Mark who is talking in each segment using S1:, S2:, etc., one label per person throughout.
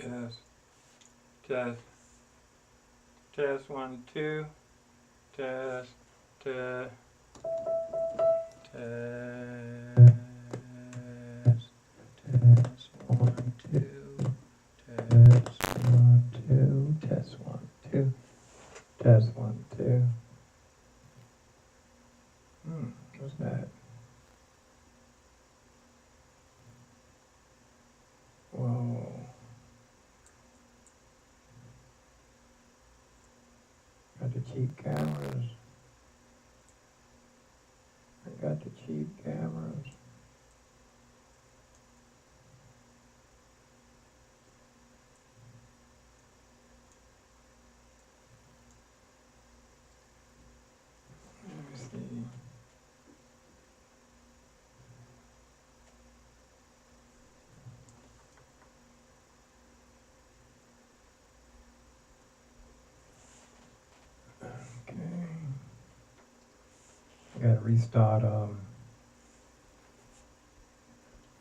S1: Test, test, test, 1, 2, test, test, test, test, 1, 2, test, 1, 2, test, 1, 2, test, 1, 2. What's that? Whoa. Got the cheap cameras. I got the cheap cameras. Let me see. Okay. I gotta restart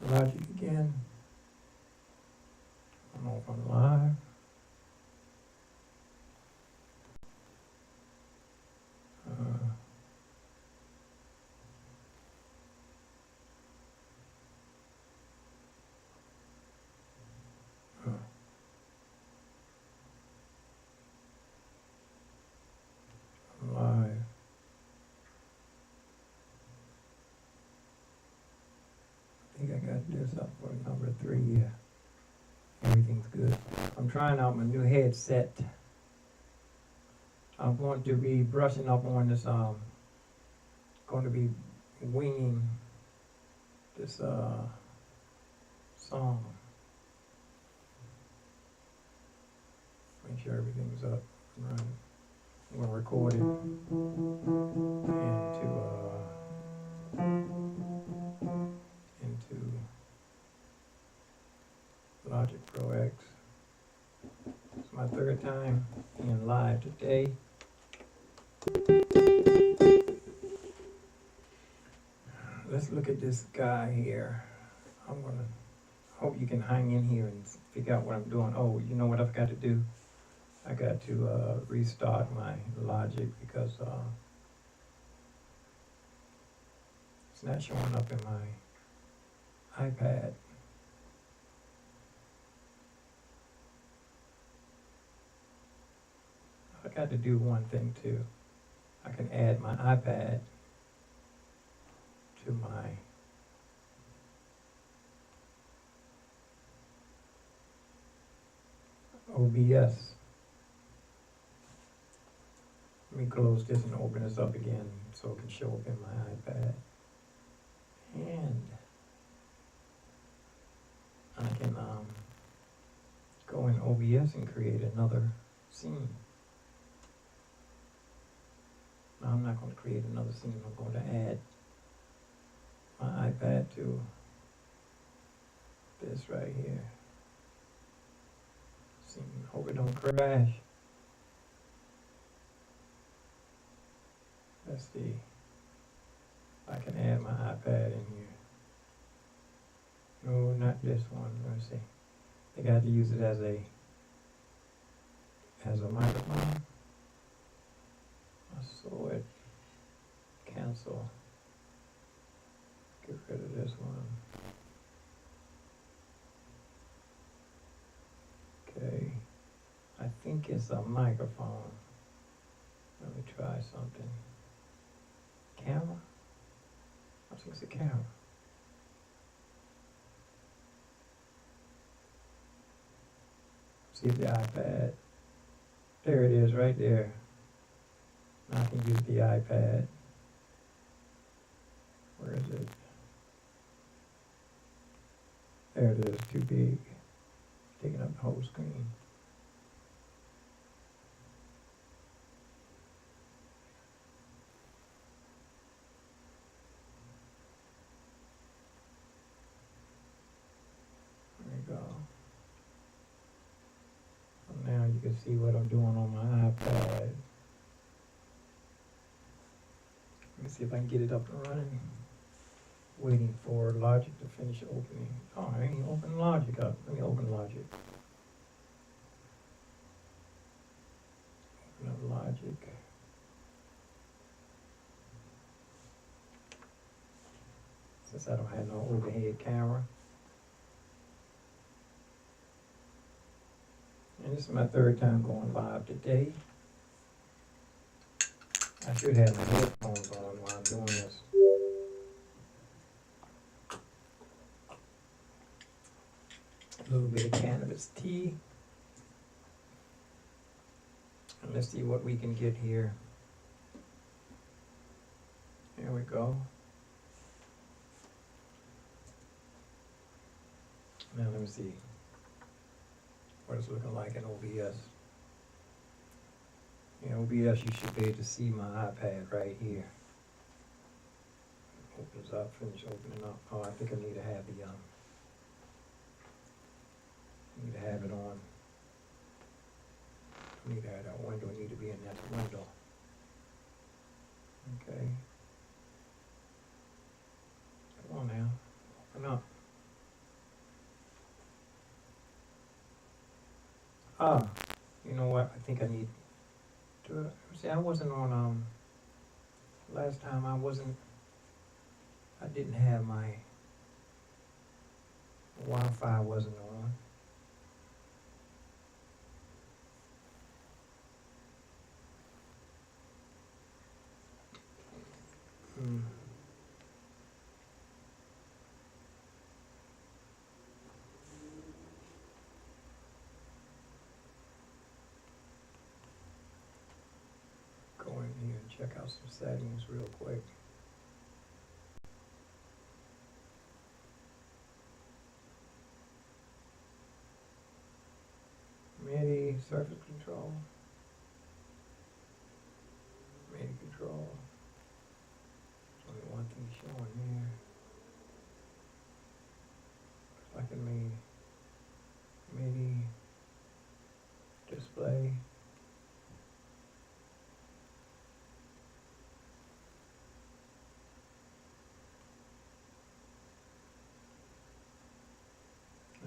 S1: Logic again. I don't know if I'm live. I'm live. I think I got this up for number 3. Yeah. Everything's good. I'm trying out my new headset. I'm going to be brushing up on this, going to be winging this song. Make sure everything's up and running. I'm going to record it into Logic Pro X. It's my 3rd time being live today. Let's look at this guy here. I'm gonna hope you can hang in here and figure out what I'm doing. Oh, you know what I've got to do? I got to restart my Logic because it's not showing up in my iPad. I got to do one thing too. I can add my iPad to my OBS. Let me close this and open this up again so it can show up in my iPad. And I can go in OBS and create another scene. Now I'm not going to create another scene. I'm going to add my iPad to this right here. Scene. Hope it don't crash. Let's see if I can add my iPad in here. No, not this one. Let me see. I think I have to use it as a microphone. I saw it. Cancel. Get rid of this one. Okay. I think it's a microphone. Let me try something. Camera? I think it's a camera. See if the iPad. There it is, right there. Now I can use the iPad. Where is it? There it is, too big. Taking up the whole screen. There we go. So now you can see what I'm doing on my iPad. Let me see if I can get it up and running. Waiting for Logic to finish opening. Oh, I ain't open Logic up. Let me open Logic. since I don't have no overhead camera. And this is my third time going live today. I should have my headphones on while I'm doing this. A little bit of cannabis tea. And let's see what we can get here. Here we go. Now let me see what it's looking like in OBS. In OBS, you should be able to see my iPad right here. Opens up, finish opening up. Oh, I think I need to have the need to have it on. I need to have that window. I need to be in that window. Okay. Come on now. Open up. Ah, you know what? I think I need to see. I wasn't on last time. I didn't have my Wi-Fi wasn't on. Go in here and check out some settings real quick. MIDI surface control. MIDI control. There's only one thing showing here. Looks like a MIDI display.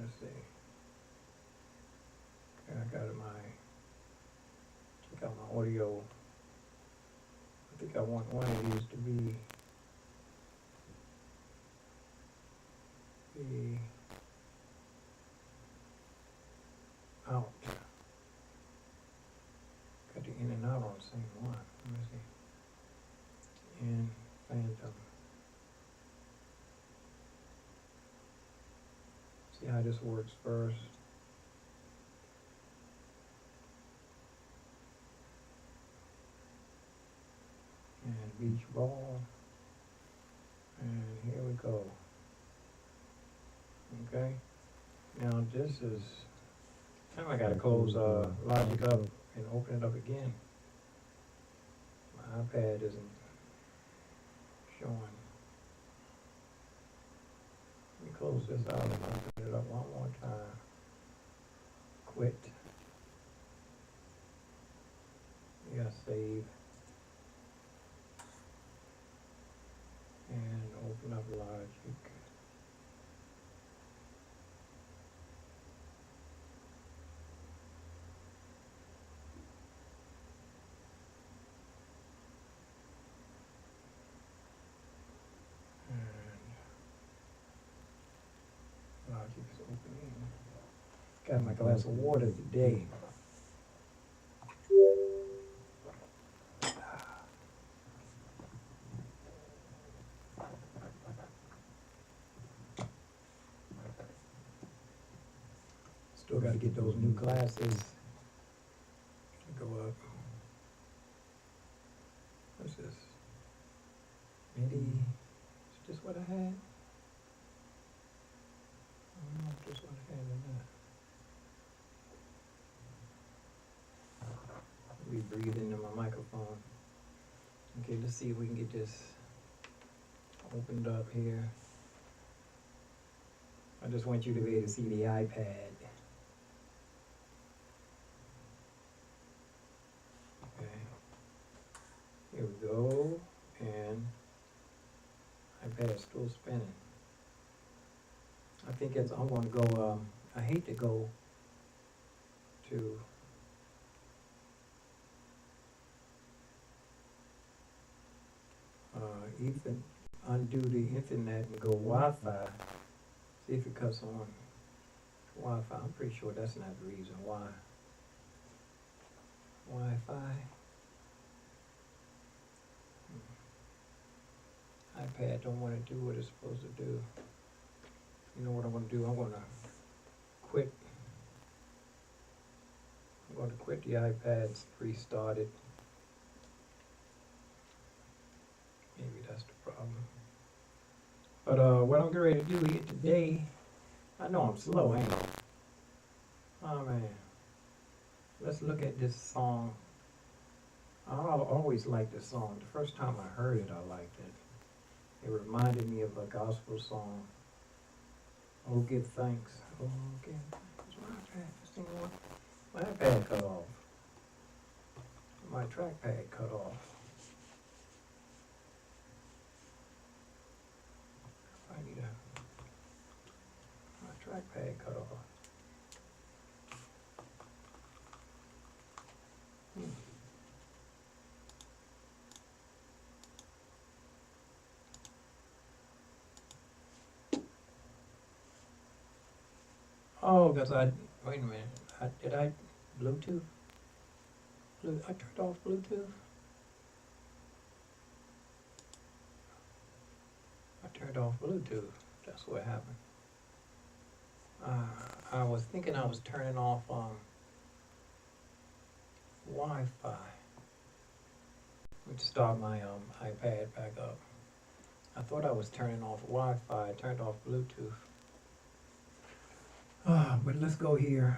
S1: Let's see. Okay, I got check out my audio. I think I want one of these to be out. Got the in and out on the same one. Let me see. In Phantom. See how this works first. And beach ball. And here we go. Okay. Now this is, now I gotta close Logic up and open it up again. My iPad isn't showing. Let me close this out and open it up one more time. Quit. You gotta save. And open up Logic. Logic is opening. Got my glass of water today. Still got to get those new glasses to go up. What's this? MIDI. Is this what I had? I don't know if this is what I had or not. We breathe into my microphone. Okay, let's see if we can get this opened up here. I just want you to be able to see the iPad. Okay. Here we go. And iPad's still spinning. I think I'm going to go, I hate to go to Ethan. undo the internet and go Wi-Fi. See if it cuts on Wi-Fi. I'm pretty sure that's not the reason why. Wi-Fi. iPad don't want to do what it's supposed to do. You know what I'm going to do? I'm going to quit. I'm going to quit the iPad, restart it. Maybe that's the problem. But what I'm getting ready to do here today, I know I'm slow, ain't I? Oh man. Let's look at this song. I always liked this song. The first time I heard it, I liked it. It reminded me of a gospel song. Oh, give thanks. Oh, give thanks. My iPad cut off. My trackpad cut off. I need my trackpad cut off. Oh, because wait a minute, did I Bluetooth? I turned off Bluetooth? I turned off Bluetooth, that's what happened. I was thinking I was turning off Wi-Fi. Let me start my iPad back up. I thought I was turning off Wi-Fi, I turned off Bluetooth. But let's go here.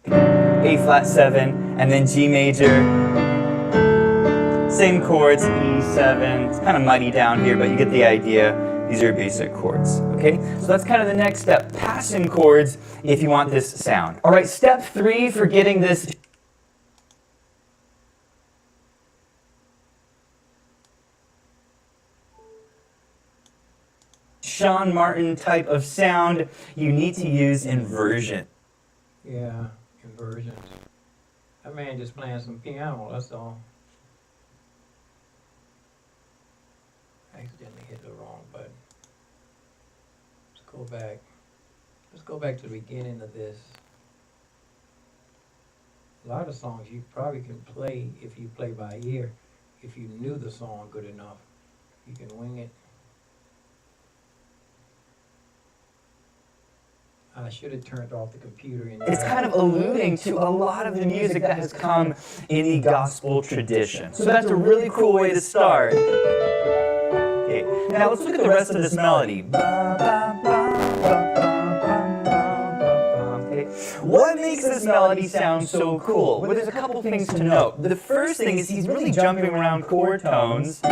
S2: A flat 7, and then G major. Same chords, E7. It's kind of muddy down here, but you get the idea. These are basic chords, okay? So that's kind of the next step, passing chords if you want this sound. All right, step 3 for getting this Sean Martin type of sound, you need to use inversion.
S1: Yeah, inversions. That man just playing some piano, that's all. I accidentally hit the wrong button. Let's go back. Let's go back to the beginning of this. A lot of songs you probably can play if you play by ear. If you knew the song good enough, you can wing it. I should have turned off the computer.
S2: It's kind of alluding to a lot of the music that has come in the gospel tradition. So that's a really cool way to start. Okay, now let's look at the rest of this melody. Okay. What makes this melody sound so cool? Well, there's a couple things to note. The first thing is he's really jumping around chord tones.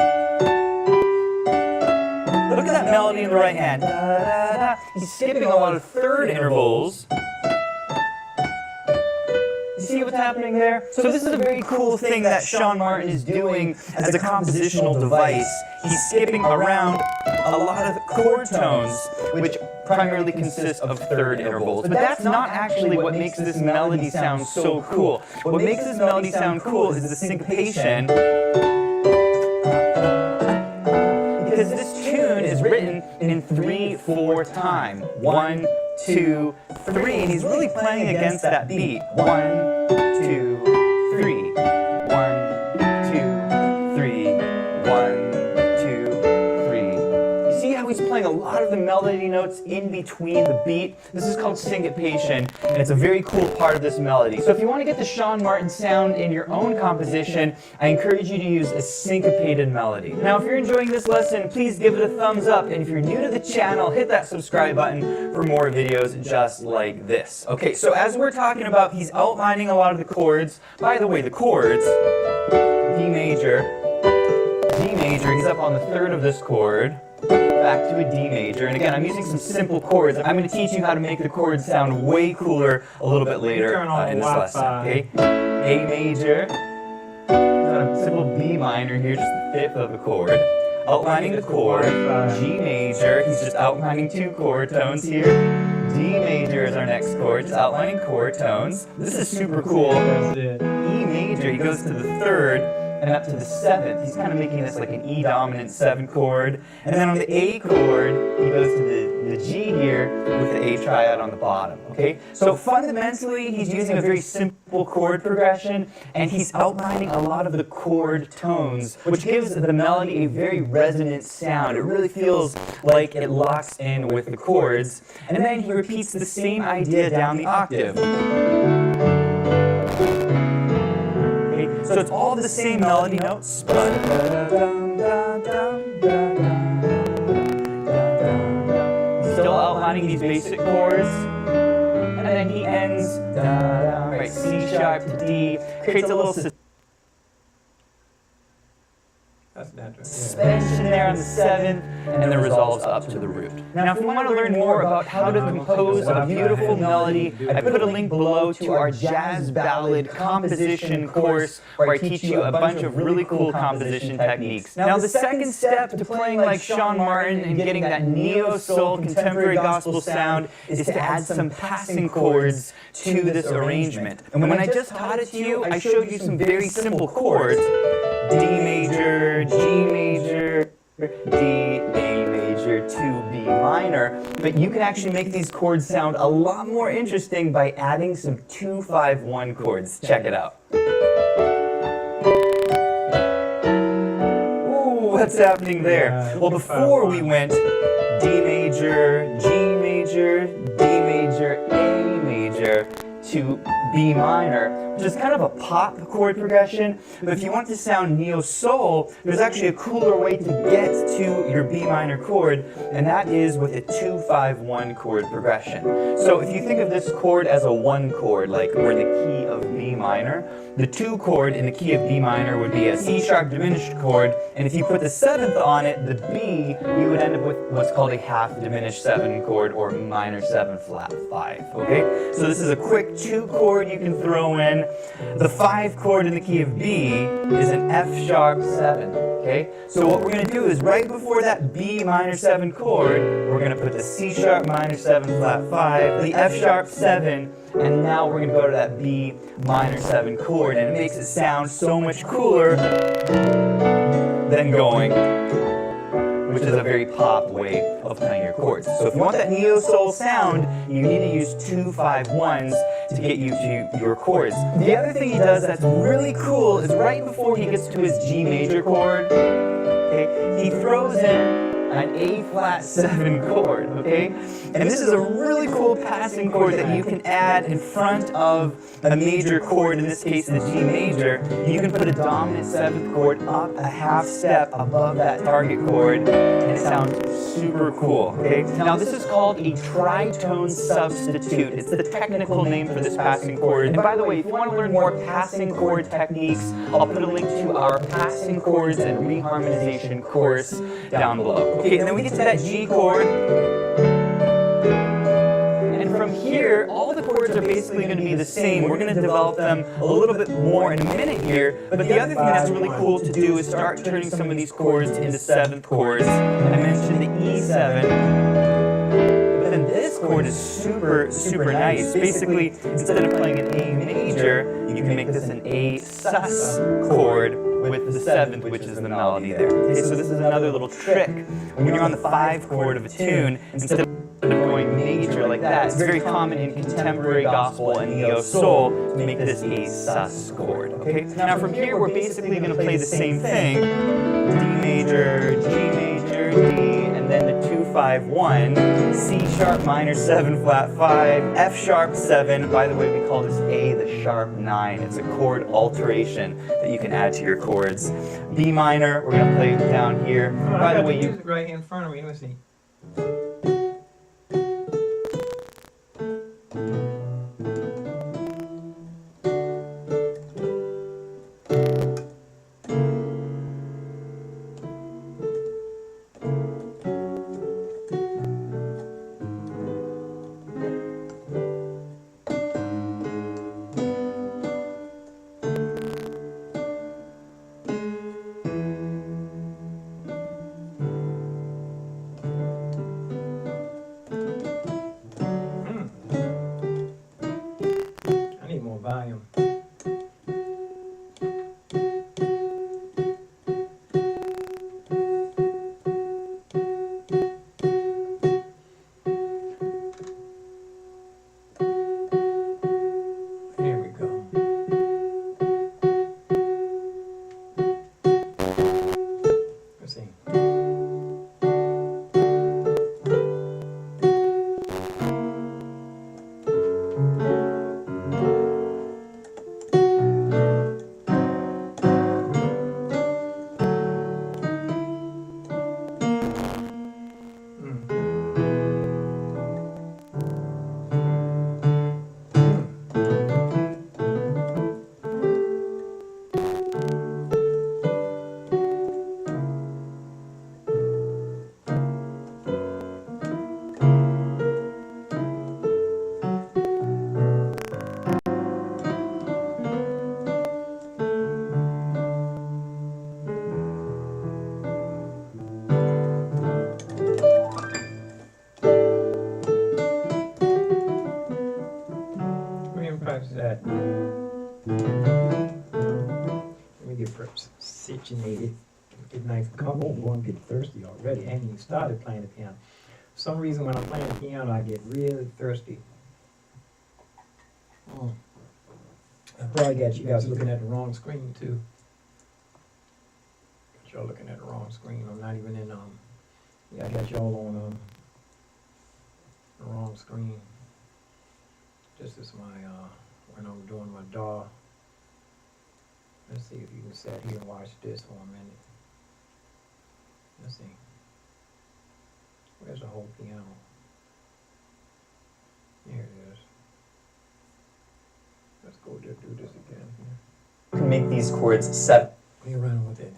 S2: Look at that melody in the right hand. He's skipping a lot of third intervals. You see what's happening there? So this is a very cool thing that Sean Martin is doing as a compositional device. He's skipping around a lot of chord tones, which primarily consist of third intervals. But that's not actually what makes this melody sound so cool. What makes this melody sound cool is the syncopation. Because this tune is written in 3/4 time. 1, 2, 3, and he's really playing against that beat. 1, 2, 3. 1, 2, 3. 1, 2, 3. You see how he's playing a lot of the melody notes in between the beat? This is called syncopation, and it's a very cool part of this melody. So if you want to get the Sean Martin sound in your own composition, I encourage you to use a syncopated melody. Now, if you're enjoying this lesson, please give it a thumbs up, and if you're new to the channel, hit that subscribe button for more videos just like this. Okay, so as we're talking about, he's outlining a lot of the chords. By the way, the chords, D major, he's up on the third of this chord, back to a D major, and again, I'm using some simple chords. I'm going to teach you how to make the chords sound way cooler a little bit later in this lesson. Okay, A major, got a simple B minor here, just the fifth of a chord, outlining the chord. G major, he's just outlining 2 chord tones here. D major is our next chord, just outlining chord tones. This is super cool. E major, he goes to the third, and up to the 7th. He's kind of making this like an E dominant 7 chord. And then on the A chord, he goes to the G here with the A triad on the bottom, okay? So fundamentally, he's using a very simple chord progression, and he's outlining a lot of the chord tones, which gives the melody a very resonant sound. It really feels like it locks in with the chords. And then he repeats the same idea down the octave. Okay, so it's all the same melody notes. Still outlining these basic chords. And then he ends, right, C sharp to D, creates a little
S1: That's natural.
S2: suspension there on the 7th, and then resolves up to the root. Now, if you want to learn more about how to compose a beautiful melody, I put a link below to our jazz ballad composition course, where I teach you a bunch of really cool composition techniques. Now, the second step to playing like Sean Martin and getting that neo-soul contemporary gospel sound is to add some passing chords to this arrangement. And when I just taught it to you, I showed you some very simple chords. D major, G major, D, A major to B minor. But you can actually make these chords sound a lot more interesting by adding some 2-5-1 chords. Check it out. Ooh, what's happening there? Well, before we went D major, G major, D major, A major to B minor, which is kind of a pop chord progression. But if you want to sound neo-soul, there's actually a cooler way to get to your B minor chord, and that is with a 2-5-1 chord progression. So if you think of this chord as a 1 chord, like we're in the key of B minor, the 2 chord in the key of B minor would be a C sharp diminished chord, and if you put the 7th on it, the B, you would end up with what's called a half diminished 7 chord, or minor 7 flat 5, okay? So this is a quick 2 chord you can throw in. The 5 chord in the key of B is an F sharp 7, okay? So what we're going to do is right before that B minor 7 chord, we're going to put the C sharp minor 7 flat 5, the F sharp 7, and now we're going to go to that B minor 7 chord, and it makes it sound so much cooler than going, which is a very pop way of playing your chords. So if you want that neo-soul sound, you need to use 2-5-1s to get you to your chords. The other thing he does that's really cool is right before he gets to his G major chord, okay, he throws in an A flat 7 chord, okay? And this is a really cool passing chord that you can add in front of a major chord, in this case the G major. You can put a dominant 7th chord up a half step above that target chord, and it sounds super cool, okay? Now this is called a tritone substitute. It's the technical name for this passing chord. And by the way, if you want to learn more passing chord techniques, I'll put a link to our passing chords and reharmonization course down below. Okay, and then we get to that G chord. And from here, all the chords are basically going to be the same. We're going to develop them a little bit more in a minute here. But the other thing that's really cool to do is start turning some of these chords into 7th chords. I mentioned the E7. But then this chord is super, super nice. Basically, instead of playing an A major, you can make this an A sus chord with the 7th, which is the melody there. Okay, so this is another little trick. When you're on the 5 chord of a tune, instead of going major like that, it's very common in contemporary gospel and neo-soul to make this a sus chord. Okay? Now from here, we're basically going to play the same thing. D major, G major, D, and then the 2-5-1, C sharp minor 7 flat 5, F sharp 7. By the way, we call this A the sharp 9. It's a chord alteration that you can add to your chords. B minor, we're going to play down here. By the way, you
S1: right here in front of me. Let me see. that. Let me get situated. Get nice and comfortable. I'm going to get thirsty already. I haven't even started playing the piano. For some reason when I'm playing the piano, I get really thirsty. I probably got you guys looking at the wrong screen too. Got y'all looking at the wrong screen. I'm not even in yeah, I got y'all on the wrong screen. This is my when I'm doing my DAW. Let's see if you can sit here and watch this for a minute. Let's see. Where's the whole piano? Here it is. Let's go do this again here.
S2: You can make these chords 7.
S1: What are you running with it?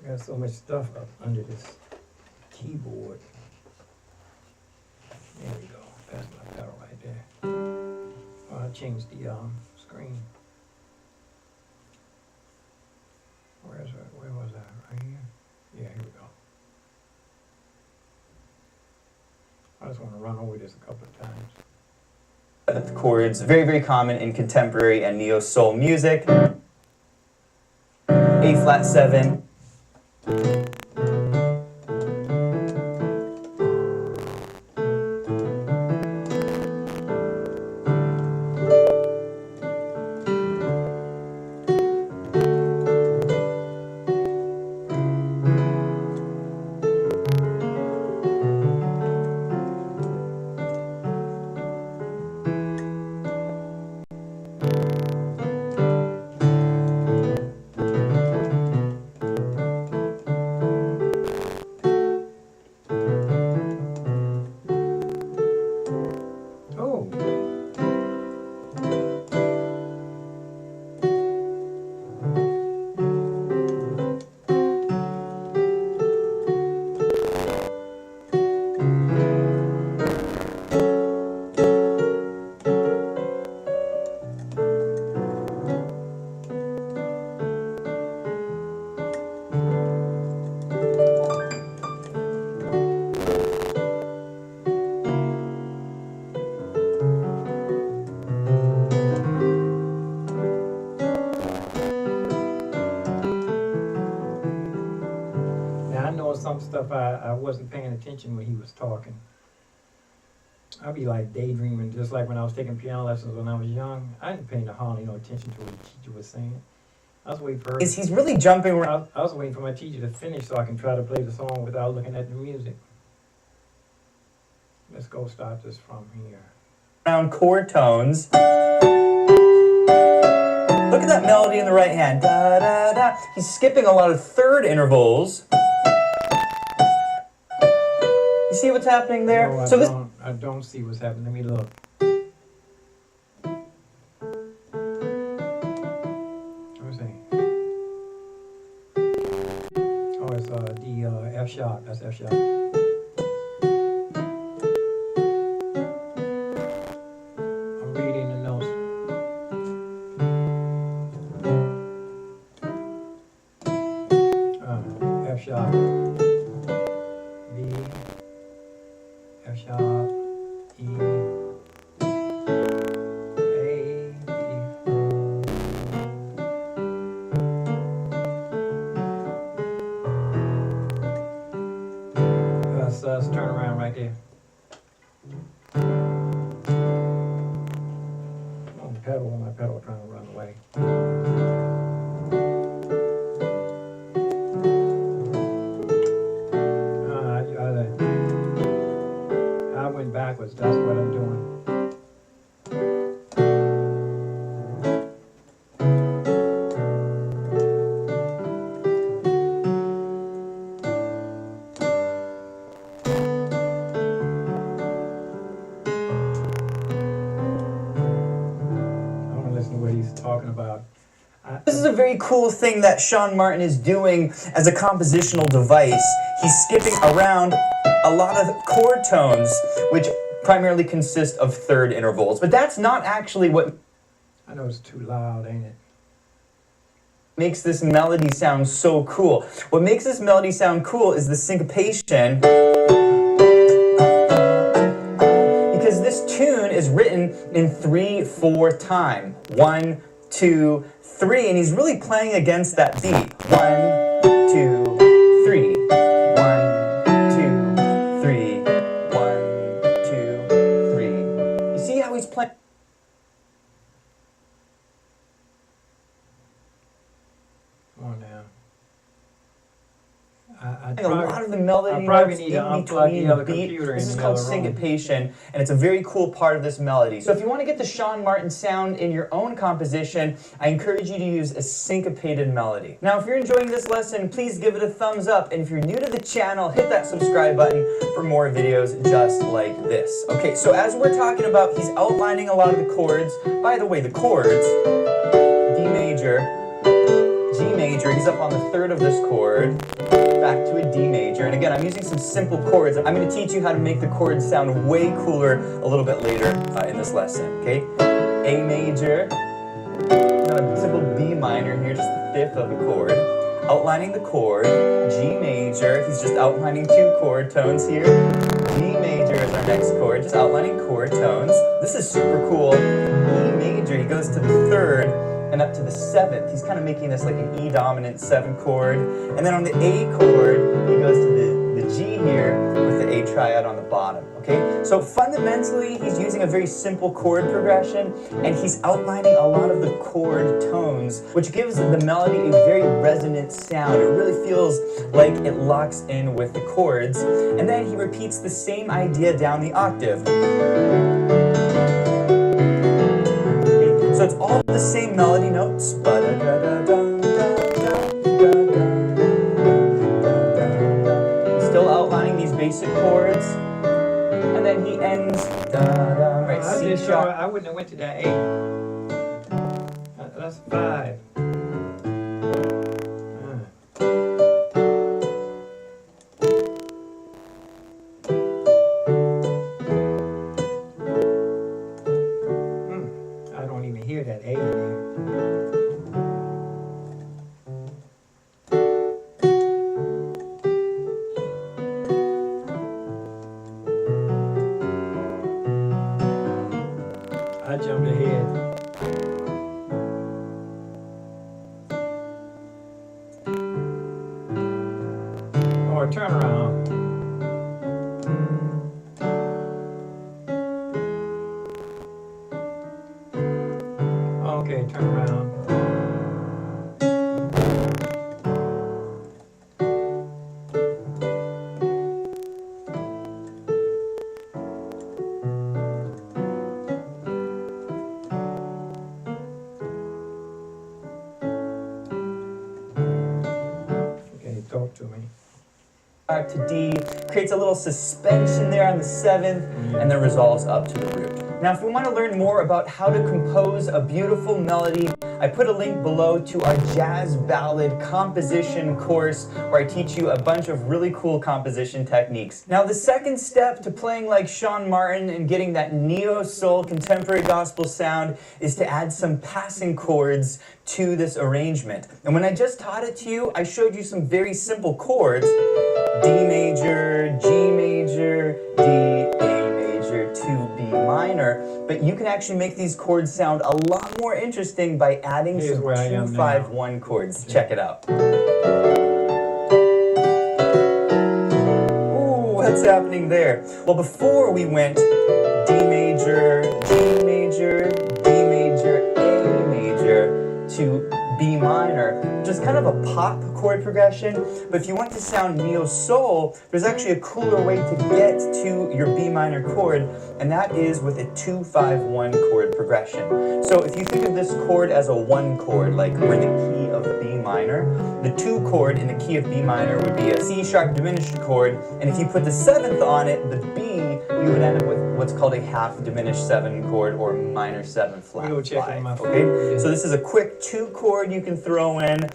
S1: I got so much stuff up under this keyboard. There we go. That's my pedal right there. Oh, I changed the screen. Where was that? Right here? Yeah, here we go. I just want to run over this a couple of times.
S2: The chords, very, very common in contemporary and neo-soul music. A flat 7.
S1: Some stuff I wasn't paying attention when he was talking. I'd be like daydreaming, just like when I was taking piano lessons when I was young. I didn't pay hardly no attention to what the teacher was saying. I was waiting for her.
S2: He's really jumping around.
S1: I was waiting for my teacher to finish so I can try to play the song without looking at the music. Let's go start this from here.
S2: Around chord tones. Look at that melody in the right hand. Da, da, da. He's skipping a lot of third intervals. You see what's happening there?
S1: No, I don't see what's happening. Let me look. Let me see. Oh, it's D F sharp. That's F sharp. I'm reading the notes. F sharp. F sharp, E, A, D. Let's turn around right there. On the pedal, my pedal trying to run away. I went backwards, that's what I'm doing. talking about.
S2: This is a very cool thing that Sean Martin is doing as a compositional device. He's skipping around a lot of chord tones, which primarily consist of third intervals. But that's not actually what
S1: I know it's too loud, ain't it?
S2: makes this melody sound so cool. What makes this melody sound cool is the syncopation. Because this tune is written in 3/4 time. 1, 2, 3, and he's really playing against that beat. 1, 2, 3. 1, 2, 3. 1, 2, 3. You see how he's playing?
S1: Come on now.
S2: A lot of the melody
S1: probably
S2: notes
S1: need to
S2: in
S1: unplug
S2: between
S1: the
S2: the
S1: other
S2: beat.
S1: computer
S2: This
S1: in
S2: is
S1: the
S2: called
S1: other room.
S2: syncopation, and it's a very cool part of this melody. So if you want to get the Sean Martin sound in your own composition, I encourage you to use a syncopated melody. Now, if you're enjoying this lesson, please give it a thumbs up, and if you're new to the channel, hit that subscribe button for more videos just like this. Okay, so as we're talking about, he's outlining a lot of the chords. By the way, the chords, D major, G major, he's up on the third of this chord, back to a D major, and again, I'm using some simple chords. I'm going to teach you how to make the chords sound way cooler a little bit later in this lesson, okay? A major, not a simple B minor here, just the fifth of the chord. Outlining the chord, G major, he's just outlining 2 chord tones here. D major is our next chord, just outlining chord tones. This is super cool. E major, he goes to the third, and up to the 7th. He's kind of making this like an E dominant 7 chord. And then on the A chord, he goes to the G here with the A triad on the bottom, okay? So fundamentally, he's using a very simple chord progression, and he's outlining a lot of the chord tones, which gives the melody a very resonant sound. It really feels like it locks in with the chords. And then he repeats the same idea down the octave. So it's all the same melody notes. Still outlining these basic chords. And then he ends, right, C sharp.
S1: I wouldn't have went to that A. That's 5. I don't even hear that A in there. I jumped ahead. Or turn around. Okay, turn around. Okay, talk to me.
S2: Back to D, creates a little suspension there on the 7th, and then resolves up to the root. Now, if we want to learn more about how to compose a beautiful melody, I put a link below to our jazz ballad composition course where I teach you a bunch of really cool composition techniques. Now, the second step to playing like Sean Martin and getting that neo-soul contemporary gospel sound is to add some passing chords to this arrangement. And when I just taught it to you, I showed you some very simple chords: D major, G major, D, A major, to B minor, but you can actually make these chords sound a lot more interesting by adding
S1: Here's
S2: some
S1: where I am
S2: 2-5-1 chords. Check it out. Ooh, what's happening there? Well, before we went D major, G major, D major, A major, to B minor, which is kind of a pop chord progression, but if you want to sound neo-soul, there's actually a cooler way to get to your B minor chord, and that is with a 2-5-1 chord progression. So if you think of this chord as a 1 chord, like we're in the key of B minor, the 2 chord in the key of B minor would be a C sharp diminished chord, and if you put the 7th on it, the B, you would end up with what's called a half diminished 7 chord or minor 7 flat
S1: We'll go check
S2: 5.
S1: on my
S2: Okay,
S1: phone.
S2: so this is a quick 2 chord you can throw in.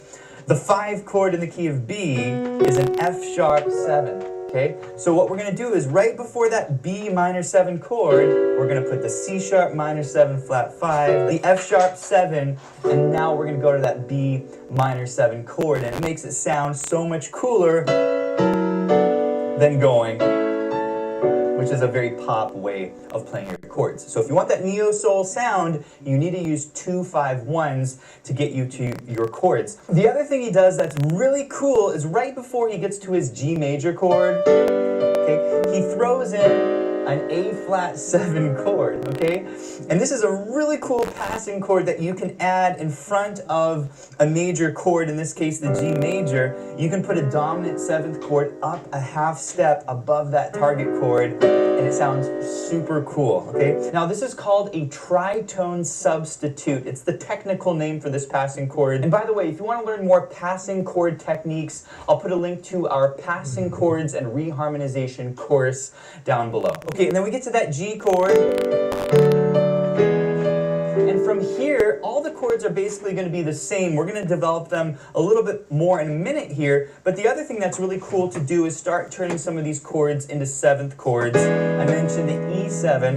S2: The 5 chord in the key of B is an F sharp 7. Okay, so what we're going to do is right before that B minor 7 chord, we're going to put the C sharp minor 7 flat 5, the F sharp 7, and now we're going to go to that B minor 7 chord, and it makes it sound so much cooler than going, which is a very pop way of playing your chords. So if you want that neo-soul sound, you need to use 2 5-1s to get you to your chords. The other thing he does that's really cool is right before he gets to his G major chord, okay, he throws in an A flat 7 chord, okay? And this is a really cool passing chord that you can add in front of a major chord, in this case the G major. You can put a dominant 7th chord up a half step above that target chord, and it sounds super cool, okay? Now this is called a tritone substitute. It's the technical name for this passing chord. And by the way, if you want to learn more passing chord techniques, I'll put a link to our passing chords and reharmonization course down below. Okay, and then we get to that G chord. And from here, all the chords are basically going to be the same. We're going to develop them a little bit more in a minute here. But the other thing that's really cool to do is start turning some of these chords into 7th chords. I mentioned the E7.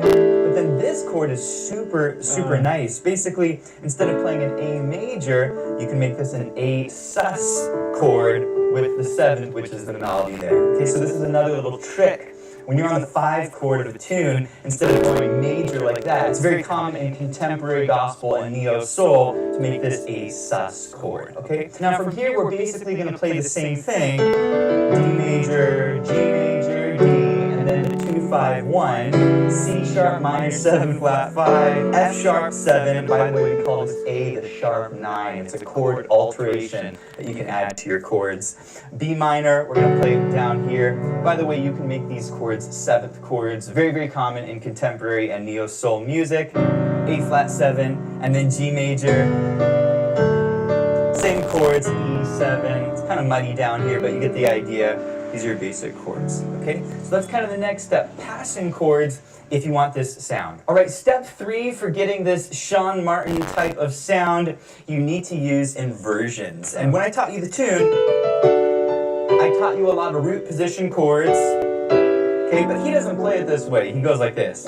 S2: But then this chord is super nice. Basically, instead of playing an A major, you can make this an A sus chord with the 7th, which is the melody there. Okay, so this is another little trick. When you're on the 5 chord of a tune, instead of going major like that, it's very common in contemporary gospel and neo-soul to make this a sus chord, okay? Now from here, we're basically going to play the same thing. D major, G major, D, and then the 2 5-1, C sharp minor 7 flat 5, F sharp 7, and by the way, we call this A the sharp 9. It's a chord alteration that you can add to your chords. B minor, we're going to play down here. By the way, you can make these chords 7th chords, very common in contemporary and neo-soul music. A flat 7, and then G major. Same chords, E7. It's kind of muddy down here, but you get the idea. These are your basic chords, okay? So that's kind of the next step, passing chords if you want this sound. All right, step 3 for getting this Sean Martin type of sound, you need to use inversions. And when I taught you the tune, I taught you a lot of root position chords, okay? But he doesn't play it this way. He goes like this.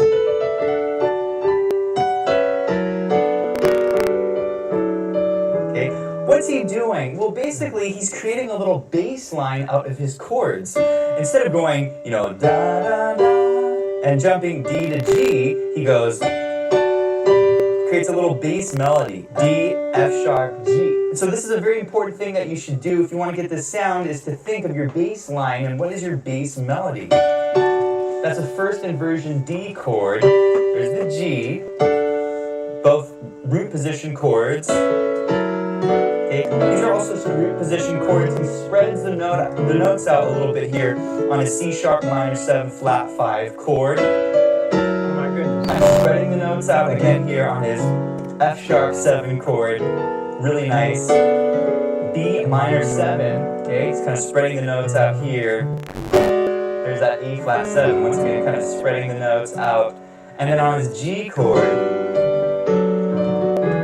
S2: What's he doing? Well, basically, he's creating a little bass line out of his chords. Instead of going, you know, da da da, and jumping D to G, he goes, creates a little bass melody, D, F sharp, G. So this is a very important thing that you should do if you want to get this sound, is to think of your bass line and what is your bass melody. That's a first inversion D chord. There's the G, both root position chords. Okay. These are also some root position chords. He spreads the notes out a little bit here on a C sharp minor 7 flat 5 chord.
S1: Oh my goodness.
S2: I'm spreading the notes out again here on his F sharp 7 chord. Really nice. B minor 7. Okay, he's kind of spreading the notes out here. There's that E flat 7. Once again, kind of spreading the notes out. And then on his G chord,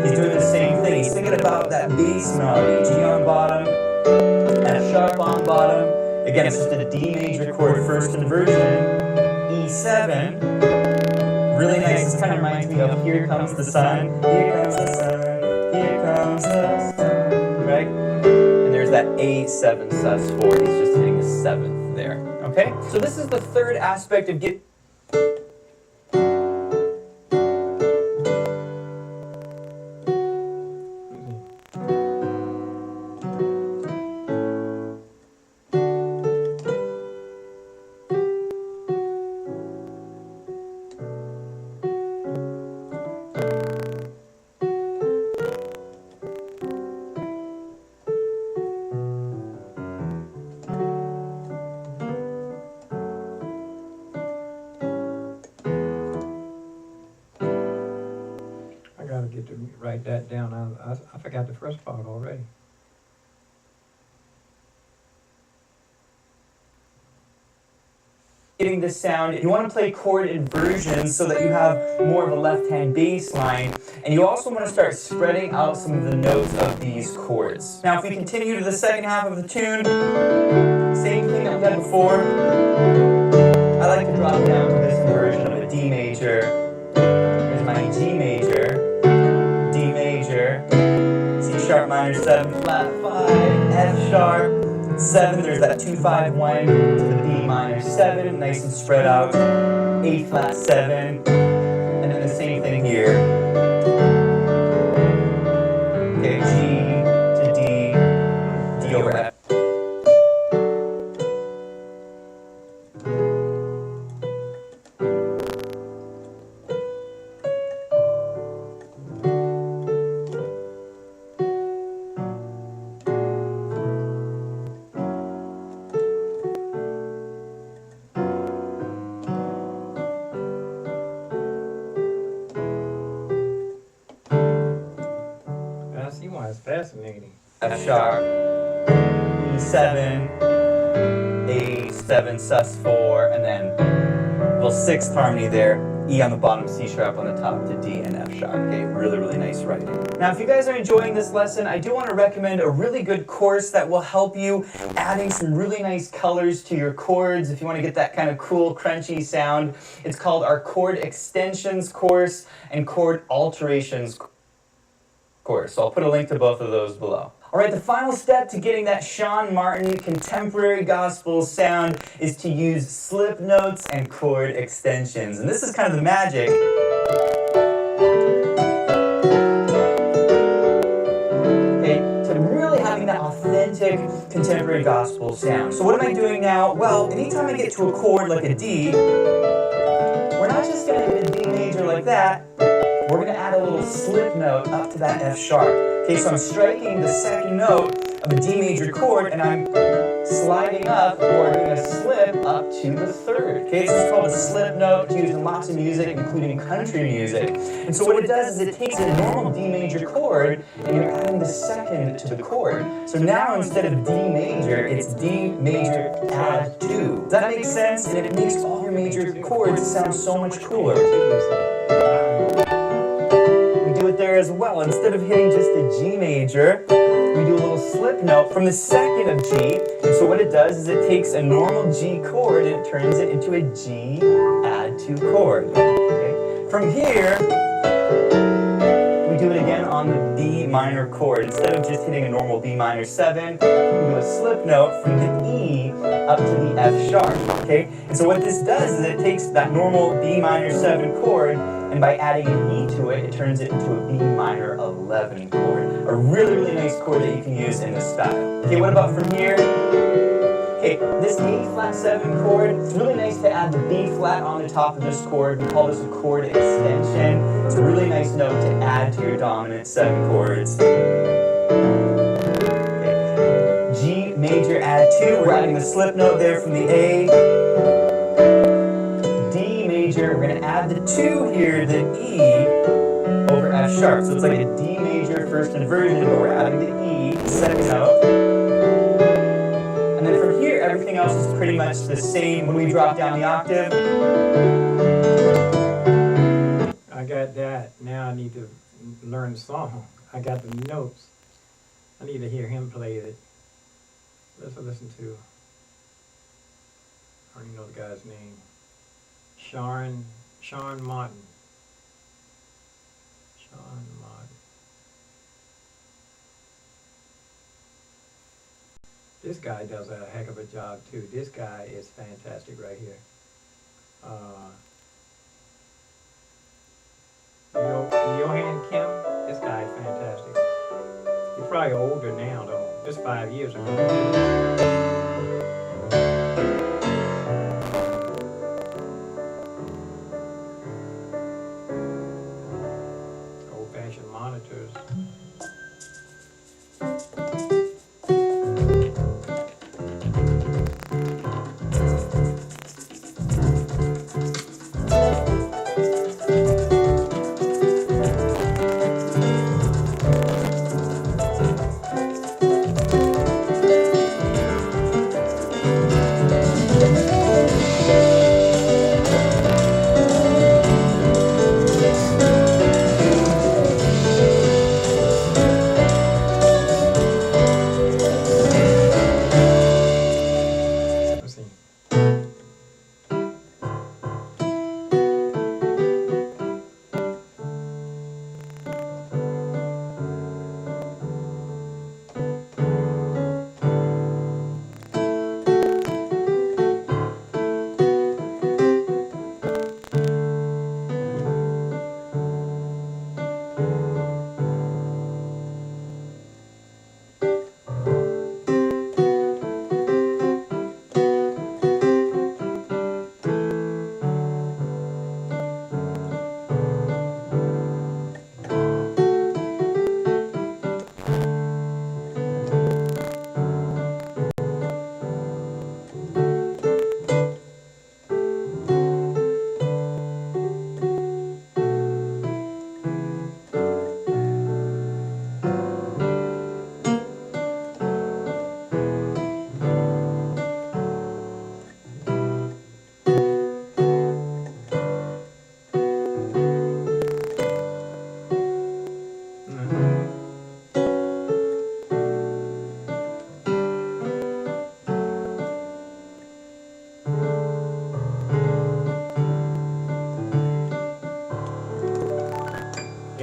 S2: he's doing the same thing. He's thinking about that bass melody. G on bottom, F sharp on bottom. Again, it's just a D major chord first inversion. E7. Really nice. This kind of reminds me of Here Comes the Sun. Here comes the sun. Here comes the sun. Right? And there's that A7 sus4. He's just hitting the 7th there. Okay? So this is the third aspect of get.
S1: I gotta get to write that down. I forgot the first part already.
S2: Getting enjoying this sound, you want to play chord inversions so that you have more of a left-hand bass line, and you also want to start spreading out some of the notes of these chords. Now if we continue to the second half of the tune, same thing that we had before. I like to drop down to this version of a D major. Here's my G major, D major, C sharp minor 7 flat 5, F sharp 7, there's that 2 5 1 to the B minor 7, nice and spread out, A flat 7, and then the same thing here. Okay, G to D, D over F.
S1: It's fascinating.
S2: F sharp, E7, A7 sus4, and then little sixth harmony there, E on the bottom, C sharp on the top to D and F sharp. Okay, really, really nice writing. Now, if you guys are enjoying this lesson, I do want to recommend a really good course that will help you adding some really nice colors to your chords if you want to get that kind of cool, crunchy sound. It's called our Chord Extensions course and Chord Alterations course. So I'll put a link to both of those below. All right, the final step to getting that Sean Martin contemporary gospel sound is to use slip notes and chord extensions. And this is kind of the magic. Okay, to really having that authentic contemporary gospel sound. So what am I doing now? Well, anytime I get to a chord like a D, we're not just going to hit a D major like that. We're going to add a little slip note up to that F sharp. Okay, so I'm striking the second note of a D major chord and I'm sliding up or doing a slip up to the third. Okay, this is called a slip note. It's used in lots of music, including country music. And so what it does is it takes a normal D major chord and you're adding the second to the chord. So now instead of D major, it's D major add 2. Does that make sense? And it makes all your major chords sound so much cooler. There as well. Instead of hitting just a G major, we do a little slip note from the second of G. And so what it does is it takes a normal G chord and it turns it into a G add 2 chord. Okay? From here, we do it again on the B minor chord. Instead of just hitting a normal B minor 7, we do a slip note from the E up to the F sharp. Okay? And so what this does is it takes that normal B minor 7 chord, and by adding an E to it, it turns it into a B minor 11 chord. A really, really nice chord that you can use in this style. Okay, what about from here? Okay, this A flat 7 chord, it's really nice to add the B flat on the top of this chord. We call this a chord extension. It's a really nice note to add to your dominant 7 chords. Okay. G major add 2, we're adding the slip note there from the A. We're going to add the 2 here, the E, over F sharp. So it's like a D major first inversion, but we're adding the E, second note. And then from here, everything else is pretty much the same when we drop down the octave.
S1: I got that. Now I need to learn the song. I got the notes. I need to hear him play it. Let's listen to, I don't even know the guy's name. Sean Martin. Sean Martin. This guy does a heck of a job too. This guy is fantastic right here. Johan Kim, this guy is fantastic. He's probably older now though, just 5 years ago. Monitors.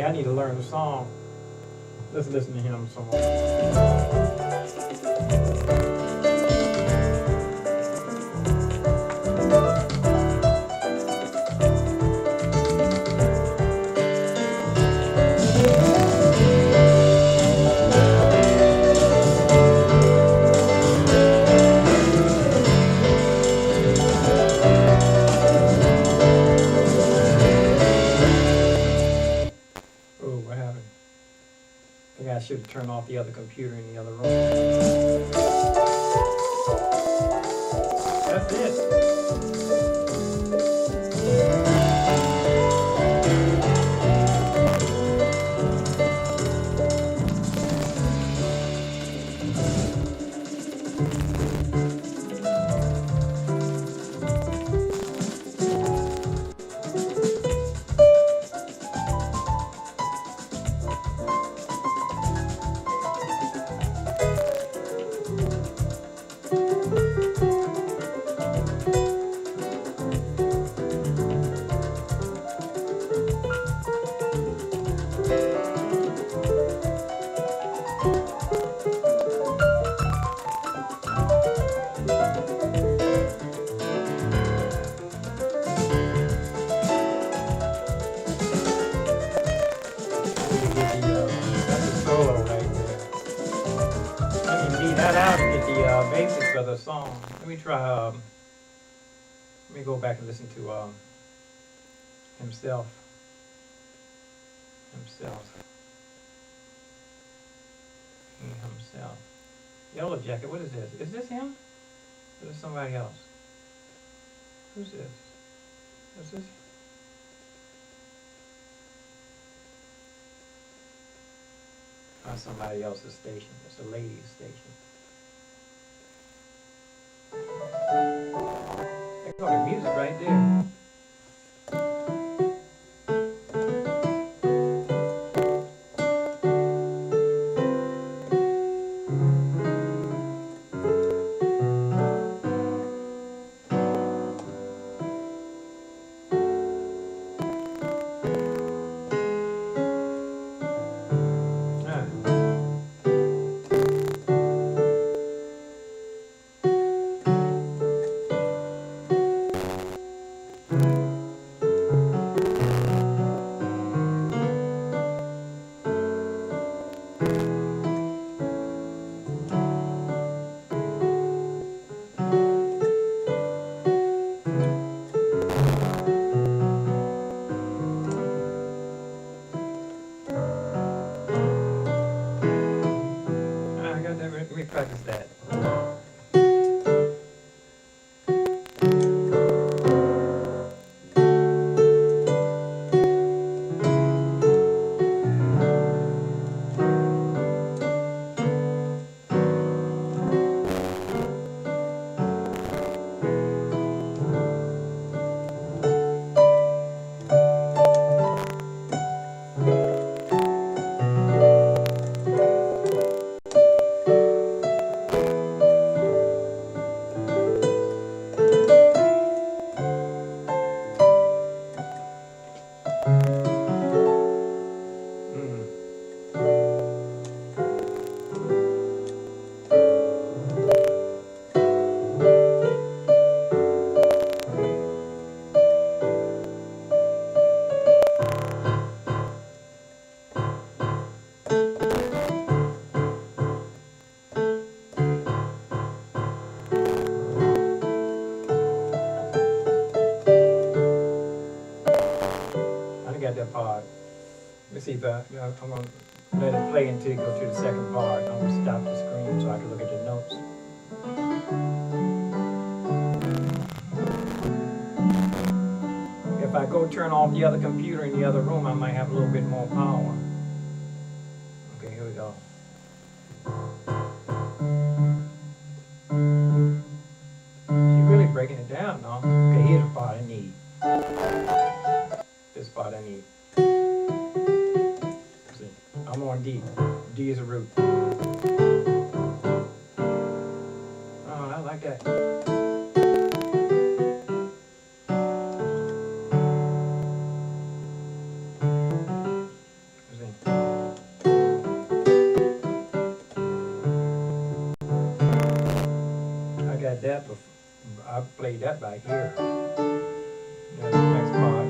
S1: Yeah, I need to learn the song. Let's listen to him some more. Oh, what happened? I think I should have turned off the other computer in the other room. That's it. That's a solo right there. I need to leave that out and get the basics of the song. Let me try. Let me go back and listen to himself. He himself. Yellow Jacket. What is this? Is this him? Or is this somebody else? Who's this? Is this? Somebody else's station. It's a ladies' station. There go the music right there. I got that. Let me practice that. Got that part. Let me see if I'm going to let it play until you go to the second part. I'm going to stop the screen so I can look at the notes. If I go turn off the other computer in the other room, I might have a little bit more power. Okay, here we go. She's really breaking it down, no? Okay, here's the part I need. This part I need. See, I'm on D. D is a root. Oh, I like that. that before. I played that by ear. That's the next part.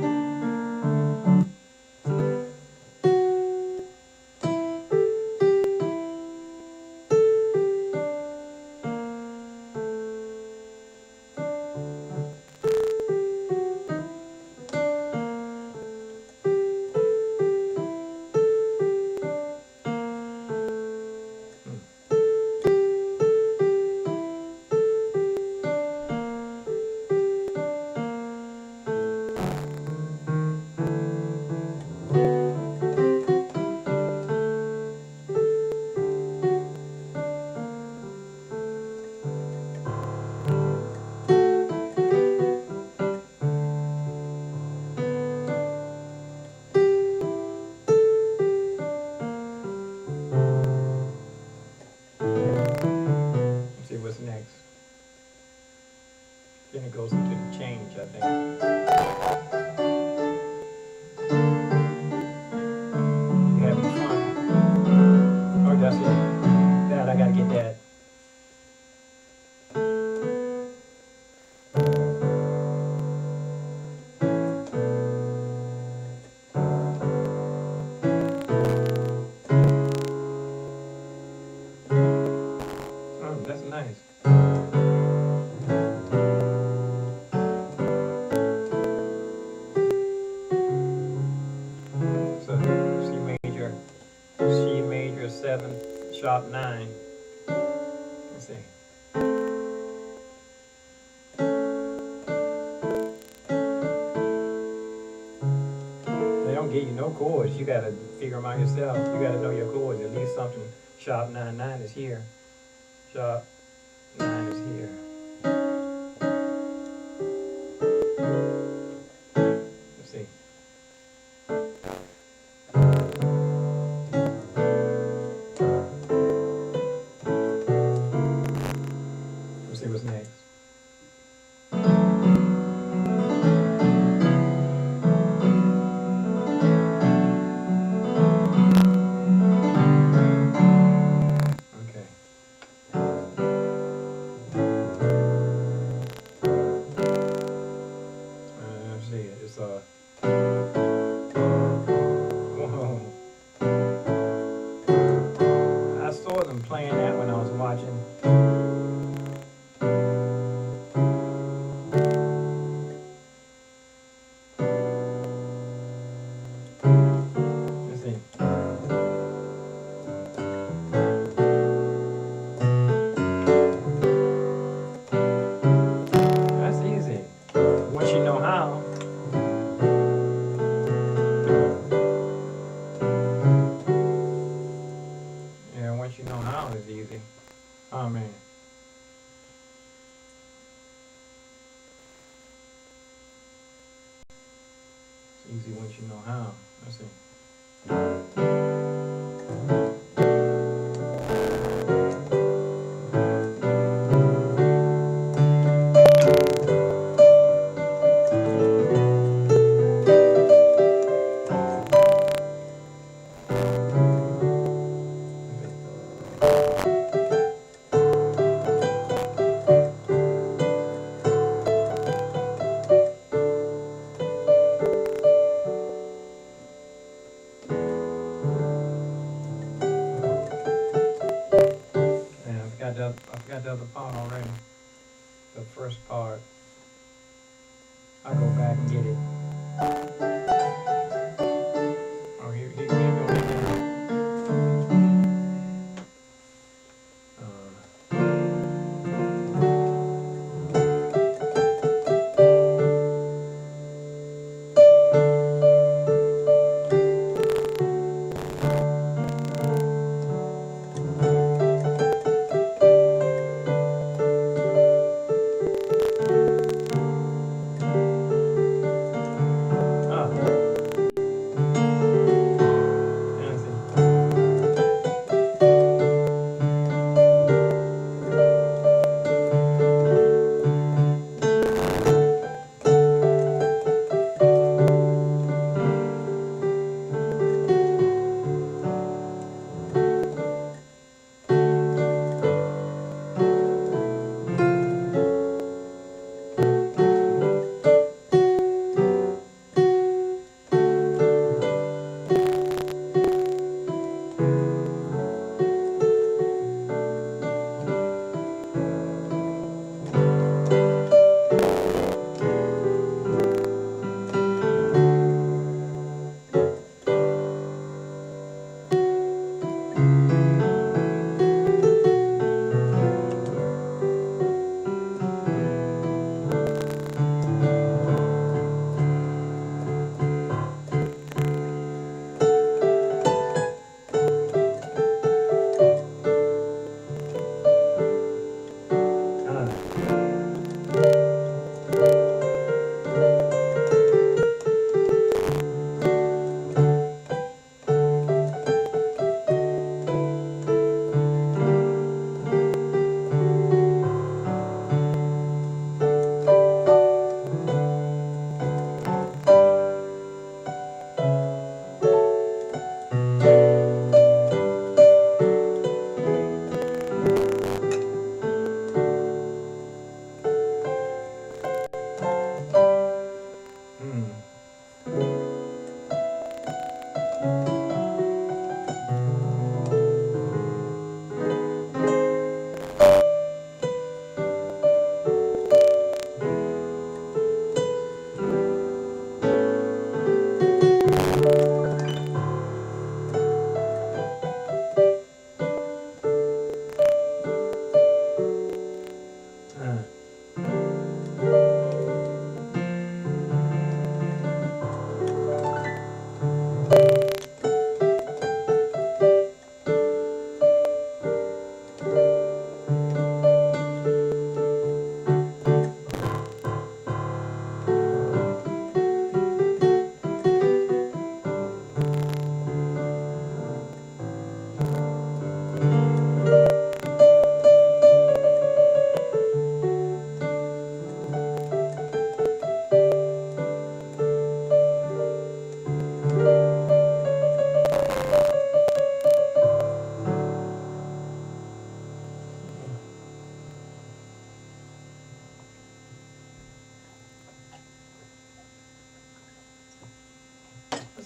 S1: Let's see what's next. Then it goes into the change, I think. You having fun? Oh, that's it. That I gotta get that. Oh, that's nice. So C major 7, sharp 9. Let's see. They don't give you no chords. You gotta figure them out yourself. You gotta know your chords. At least something sharp 9, 9 is here. Sharp 9 is here. Let's see. Let's see what's next. Okay. Let's see. It's whoa. I saw them playing that when I was watching. Let's see. That's easy. Once you know how. Yeah, once you know how, it's easy. Oh man. It's easy once you know how. Let's see. I forgot the other part already. The first part. I'll go back and get it. Oh, here you go again.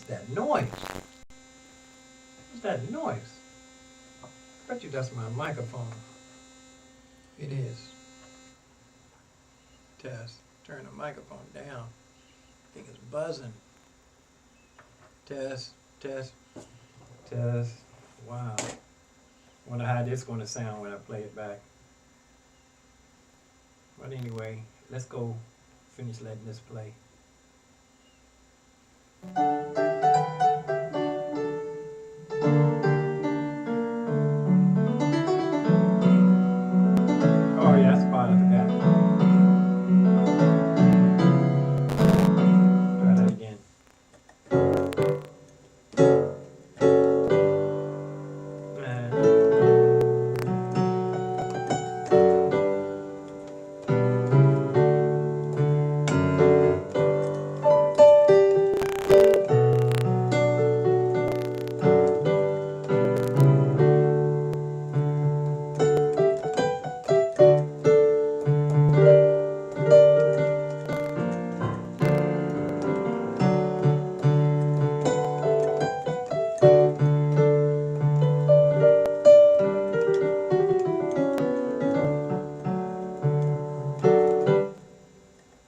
S1: that noise? What's that noise? I bet you that's my microphone. It is. Test. Turn the microphone down. I think it's buzzing. Test, test, test. Wow. Wonder how this is going to sound when I play it back. But anyway, let's go finish letting this play. Oh yeah, that's part I forgot. Try that again.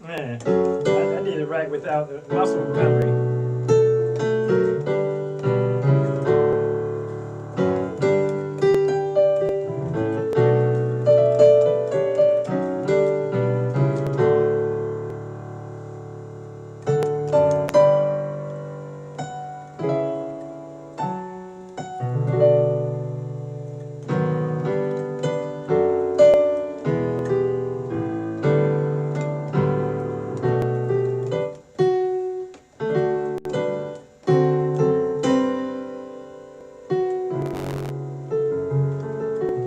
S1: Man, I did it right without the muscle memory.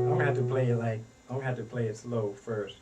S1: I'm gonna have to play it like, I'm gonna have to play it slow first.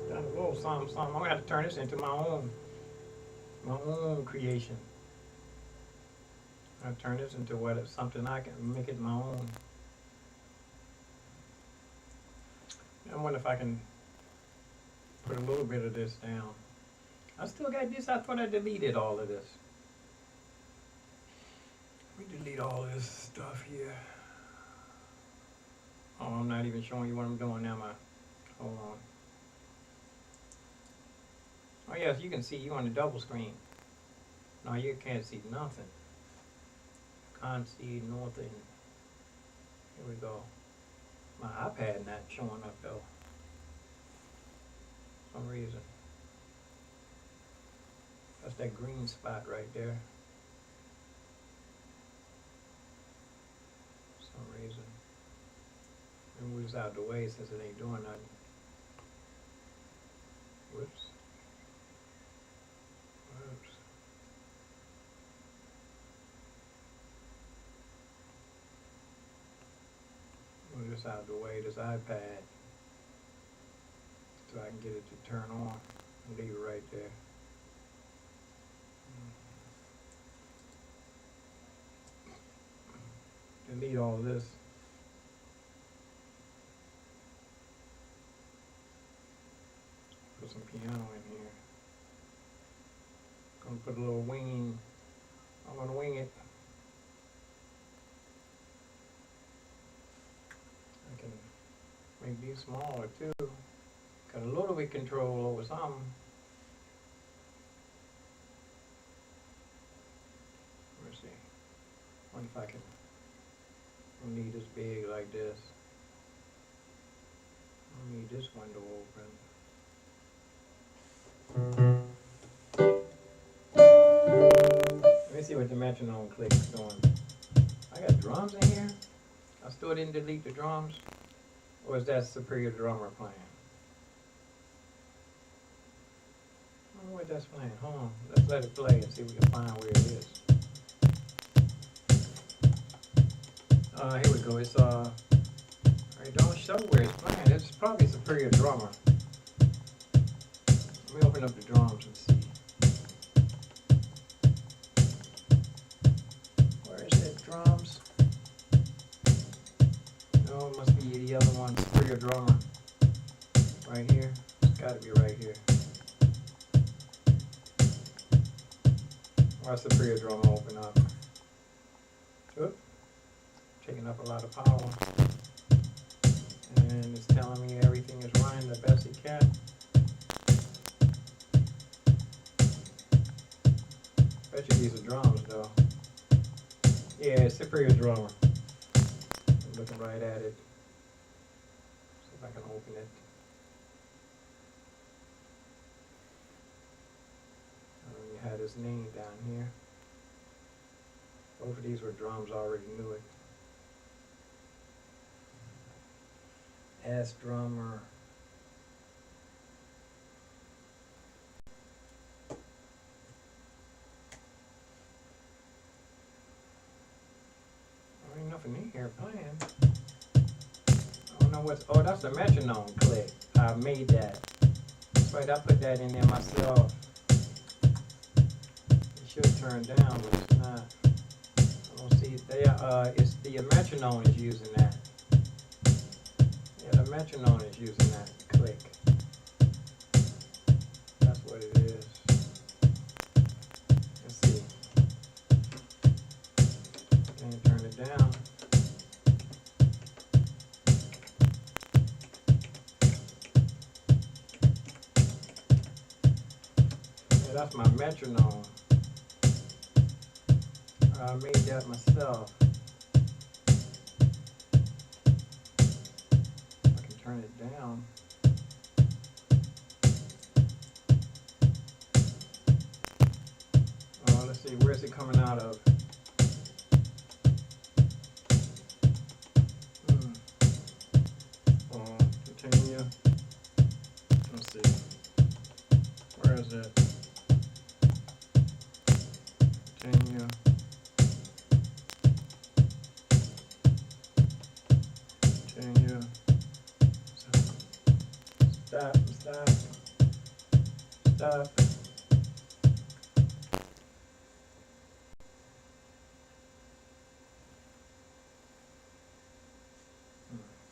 S1: Got a little something. I'm gonna have to turn this into my own creation. I turn this into what it's something I can make it my own. I wonder if I can put a little bit of this down. I still got this. I thought I deleted all of this. We delete all this stuff here. Oh, I'm not even showing you what I'm doing now. Hold on. Oh yes, you can see you on the double screen. No, you can't see nothing. Can't see nothing. Here we go. My iPad not showing up though. For some reason. That's that green spot right there. For some reason. It moves out the way since it ain't doing nothing. Whoops. Whoops. Move this out the way, this iPad. so I can get it to turn on. Leave it right there. Delete all this. Put some piano in here. Gonna put a little wing. I'm gonna wing it. I can make these smaller too. Got a little bit control over some. Let me see. Wonder if I can need this big like this. I need this window open. Let me see what the metronome click is doing. I got drums in here. I still didn't delete the drums. Or is that Superior Drummer playing? I don't know what that's playing. Hold on. Let's let it play and see if we can find where it is. Here we go. It's it don't show where it's playing. It's probably Superior Drummer. Let me open up the drums and see. Where is it? Drums? No, it must be the other one, Superior Drummer. Right here. It's gotta be right here. Why Superior Drummer open up? Oop. Taking up a lot of power. And it's telling me everything is running the best it can. Bet you these are drums though. Yeah, it's Superior Drummer. I'm looking right at it. See if I can open it. You had his name down here. Both of these were drums, I already knew it. S drummer. There ain't nothing in here playing. I don't know what's. Oh, that's the metronome click. I made that. That's right, I put that in there myself. It should turn down, but it's not. I don't see it there. It's the metronome is using that. Yeah, the metronome is using that click. That's what it is. Let's see. Can't turn it down. Yeah, that's my metronome. I made that myself. Turn it down. Let's see, where's it coming out of? Continue. Let's see. Where is it? Continue. Continue. Stop, stop, stop.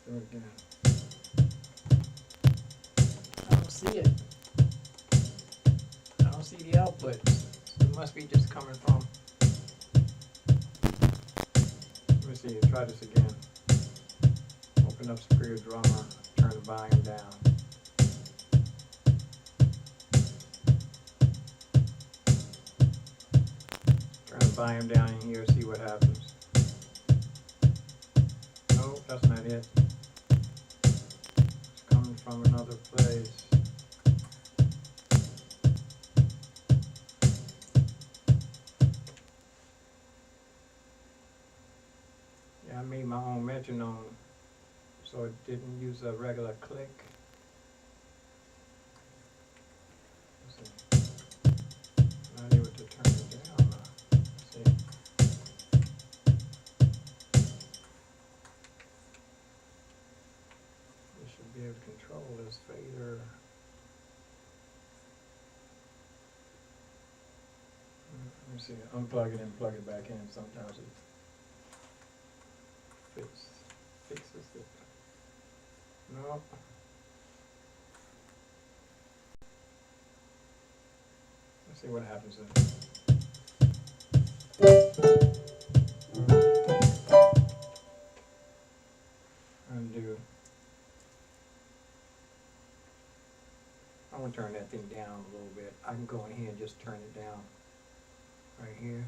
S1: Do it again. I don't see it. I don't see the output. It must be just coming from. Let me see, try this again. Open up Superior Drummer, turn the volume down. Turn the volume down in here, see what happens. No, that's not it. It's coming from another place. Yeah, I made my own metronome, so it didn't use a regular click. Not able to turn it down. Let's see. We should be able to control this fader. me see, unplug it and plug it back in. Sometimes it fixes it. No. Let's see what happens then. Undo. I'm gonna turn that thing down a little bit. I can go in here and just turn it down right here.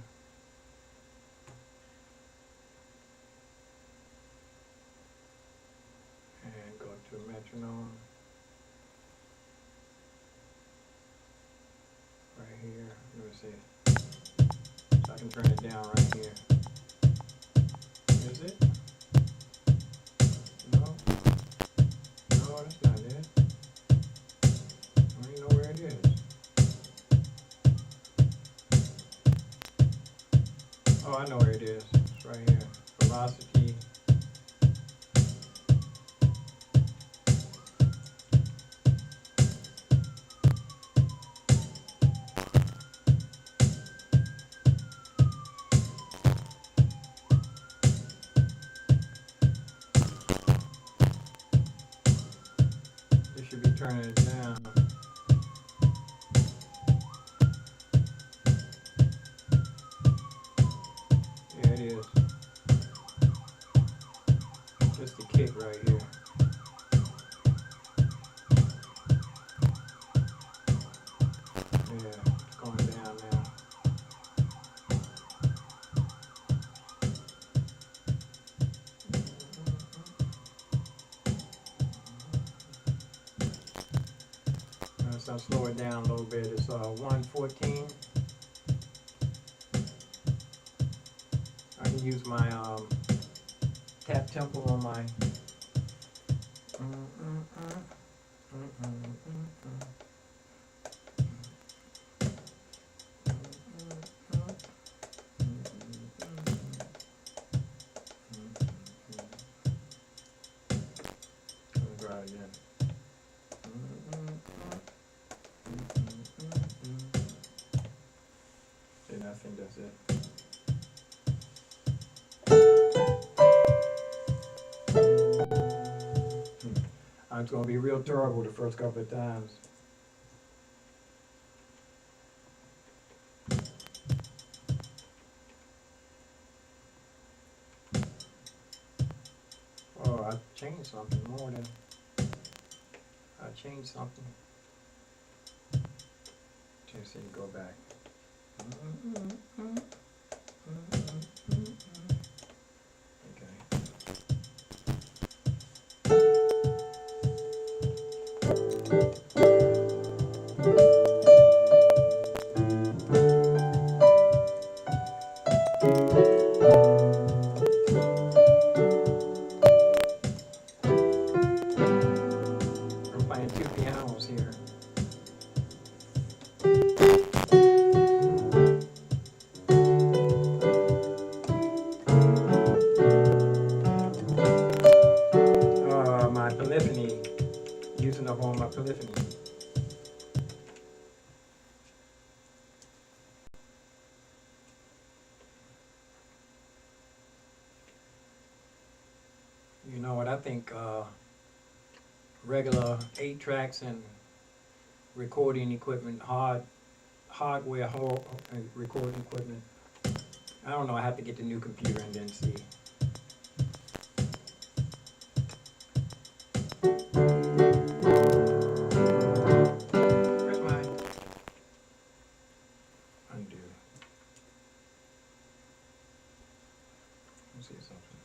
S1: And go to metronome. Right here. Let me see. So I can turn it down right here. Is it? No. No, that's not it. I don't even know where it is. Oh, I know where it is. It's right here. Velocity. This should be turning it down. Yeah, it is. Just a kick right here. Yeah, it's going down now. So I'll slow it down a little bit. It's 114. I can use my tap tempo on my. Let me try it again. And I think that's it. It's going to be real terrible the first couple of times. Oh, I changed something more than I changed something. Just see, go back. Okay. I'm playing two pianos here. My polyphony, using up all my polyphony. You know what, I think regular 8 tracks and recording equipment, hardware recording equipment. I don't know, I have to get the new computer and then see. Where's my undo? Let me see something.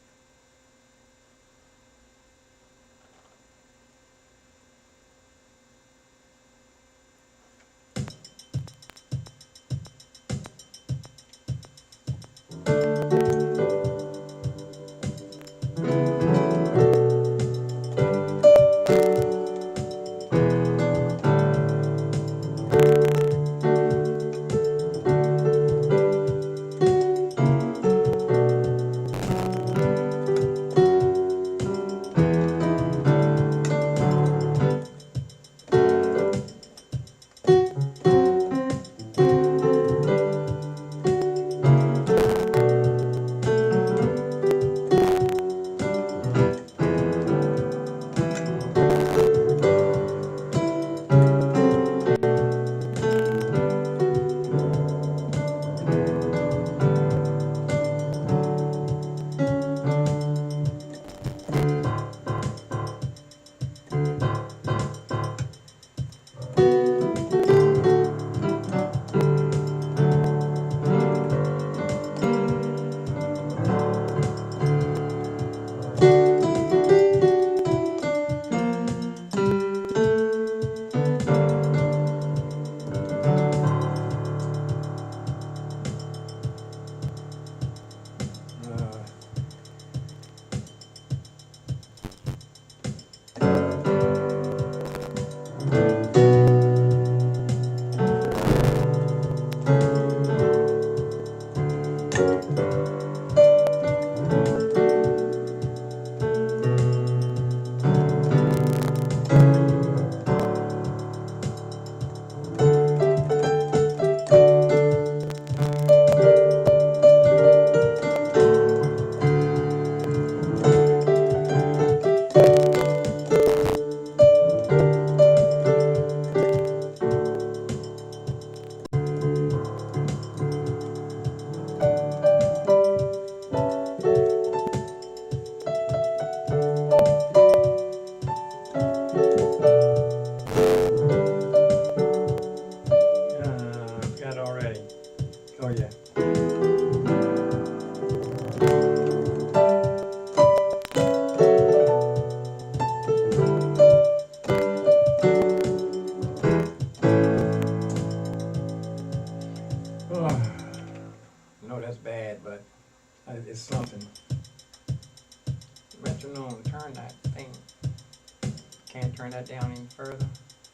S1: that down any further.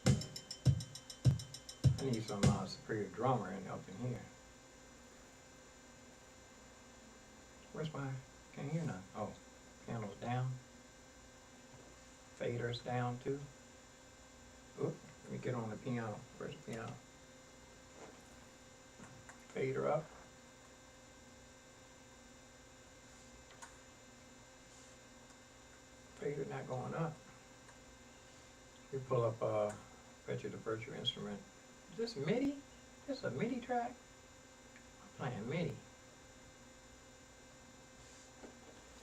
S1: I need some superior drummer up in here. Where's my, can't hear nothing. Oh, piano's down. Fader's down too. Oop, let me get on the piano. Where's the piano? Fader up. Fader not going up. You pull up, bet you the virtual instrument. Is this MIDI? Is this a MIDI track? I'm playing MIDI.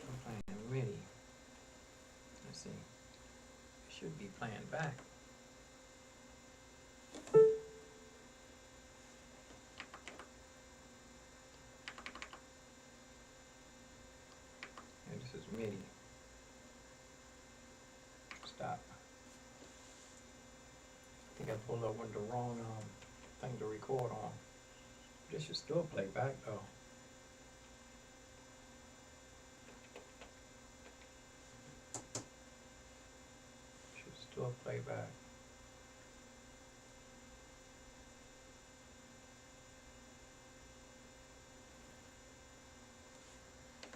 S1: I'm playing MIDI. Let's see. It should be playing back. And this is MIDI. Stop. I think I pulled up with the wrong thing to record on. This should still play back though. Should still play back.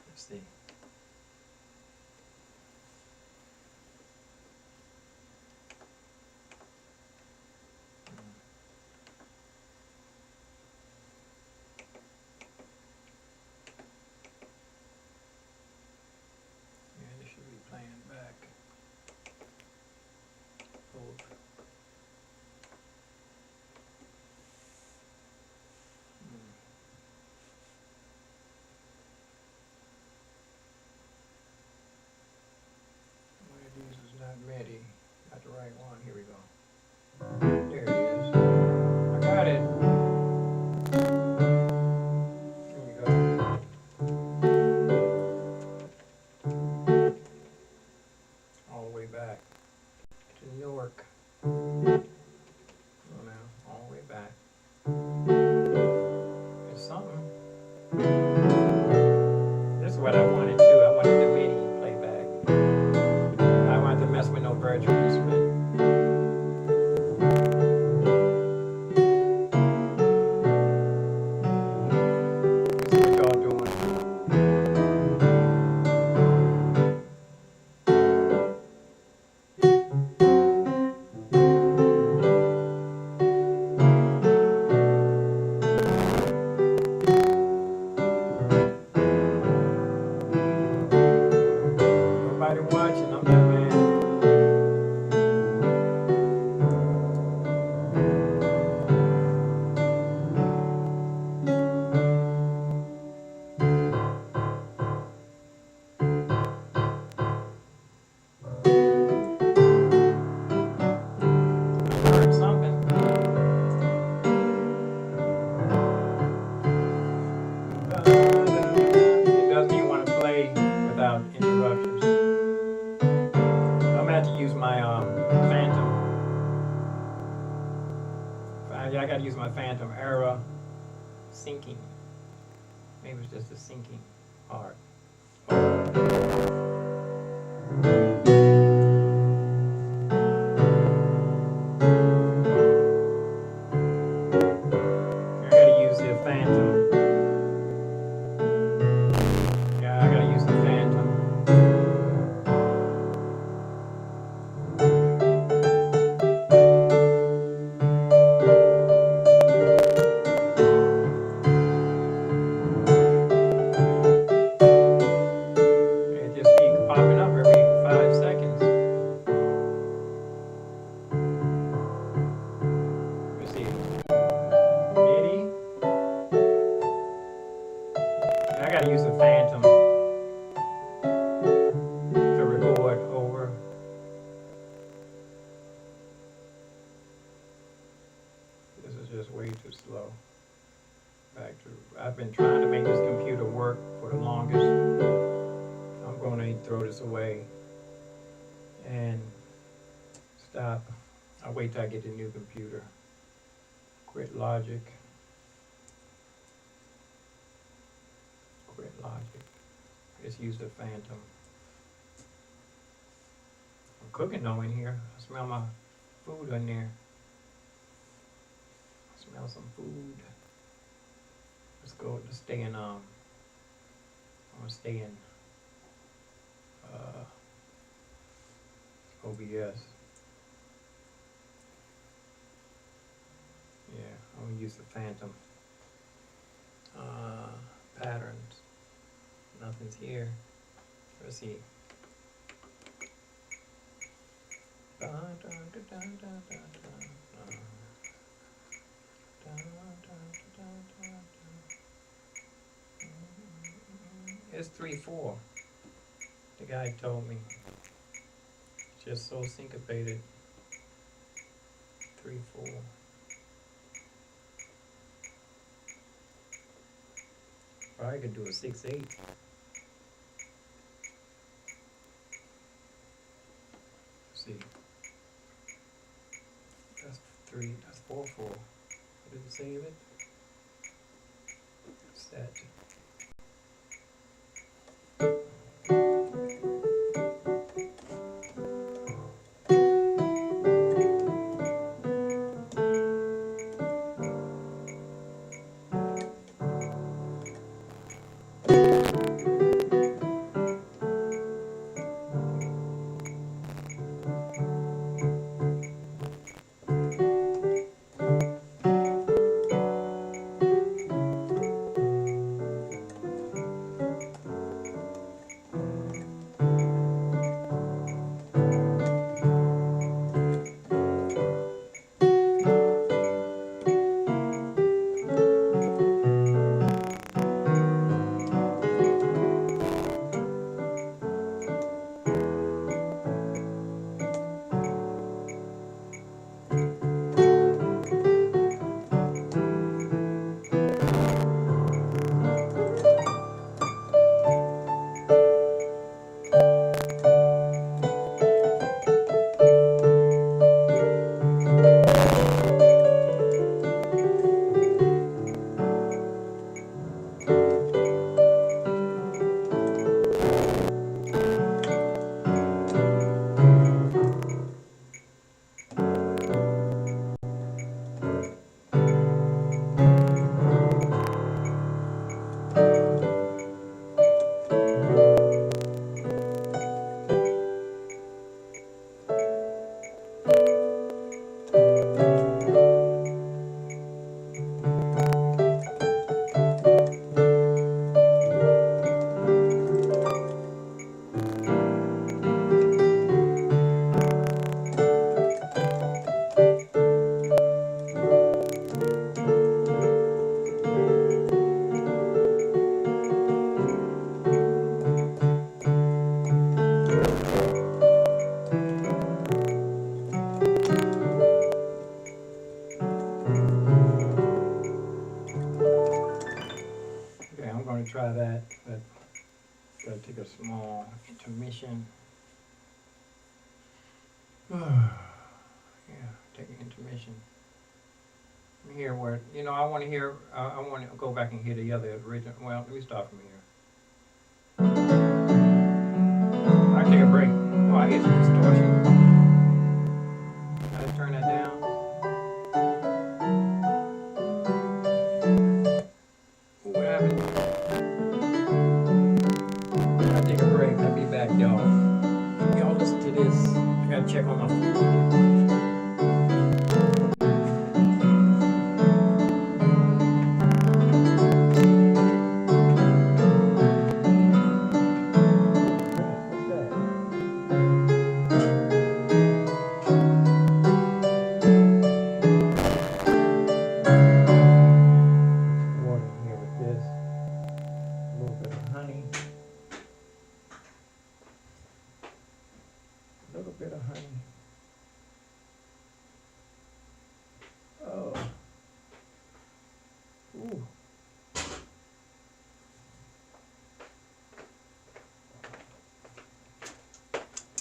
S1: Let's see. MIDI, not the right one. Here we go. There it is. I got it. Here we go. All the way back to Newark. Oh, now, all the way back. It's something. This is what I wanted too. I wanted the MIDI playback. I wanted to mess with no virtual instrument. This is what y'all doing. Nobody watching, I'm that man. I heard something. It doesn't even want to play without interruptions. I'm gonna have to use my Phantom. Yeah, I gotta use my Phantom era syncing. Maybe it's just the syncing part. I gotta use the Phantom. Yeah, I gotta use the Phantom. It just be popping up every 5 seconds. Let's see. MIDI. I gotta use the Phantom to record over. This is just way too slow. Back to, I've been trying to make this computer work for the longest. I'm going to throw this away and stop. I'll wait till I get the new computer. Quit Logic. Quit Logic. Just use the Phantom. I'm cooking though in here. I smell my food in there. I smell some food. Let's stay in, I'm gonna stay in, OBS. Yeah, I'm gonna use the Phantom, patterns. Nothing's here. Let's see. Dun, dun, dun, dun, dun, dun, dun, dun. Dun, dun, dun, dun, dun, dun. It's 3/4. The guy told me. Just so syncopated. 3/4. Or I could do a 6/8. See. That's 3. That's 4/4. Did it save it? Set. Try that, but gotta take a small intermission. Yeah, take an intermission. Hear where, I want to hear, I want to go back and hear the other original. Well, let me start from here. I take a break. Oh, I hear some distortion. Gotta turn that down. What happened? Take a break. I'll be back, y'all. Y'all listen to this. I gotta check on my food. Water in here with this. A little bit of honey. A little bit of honey. Oh. Ooh.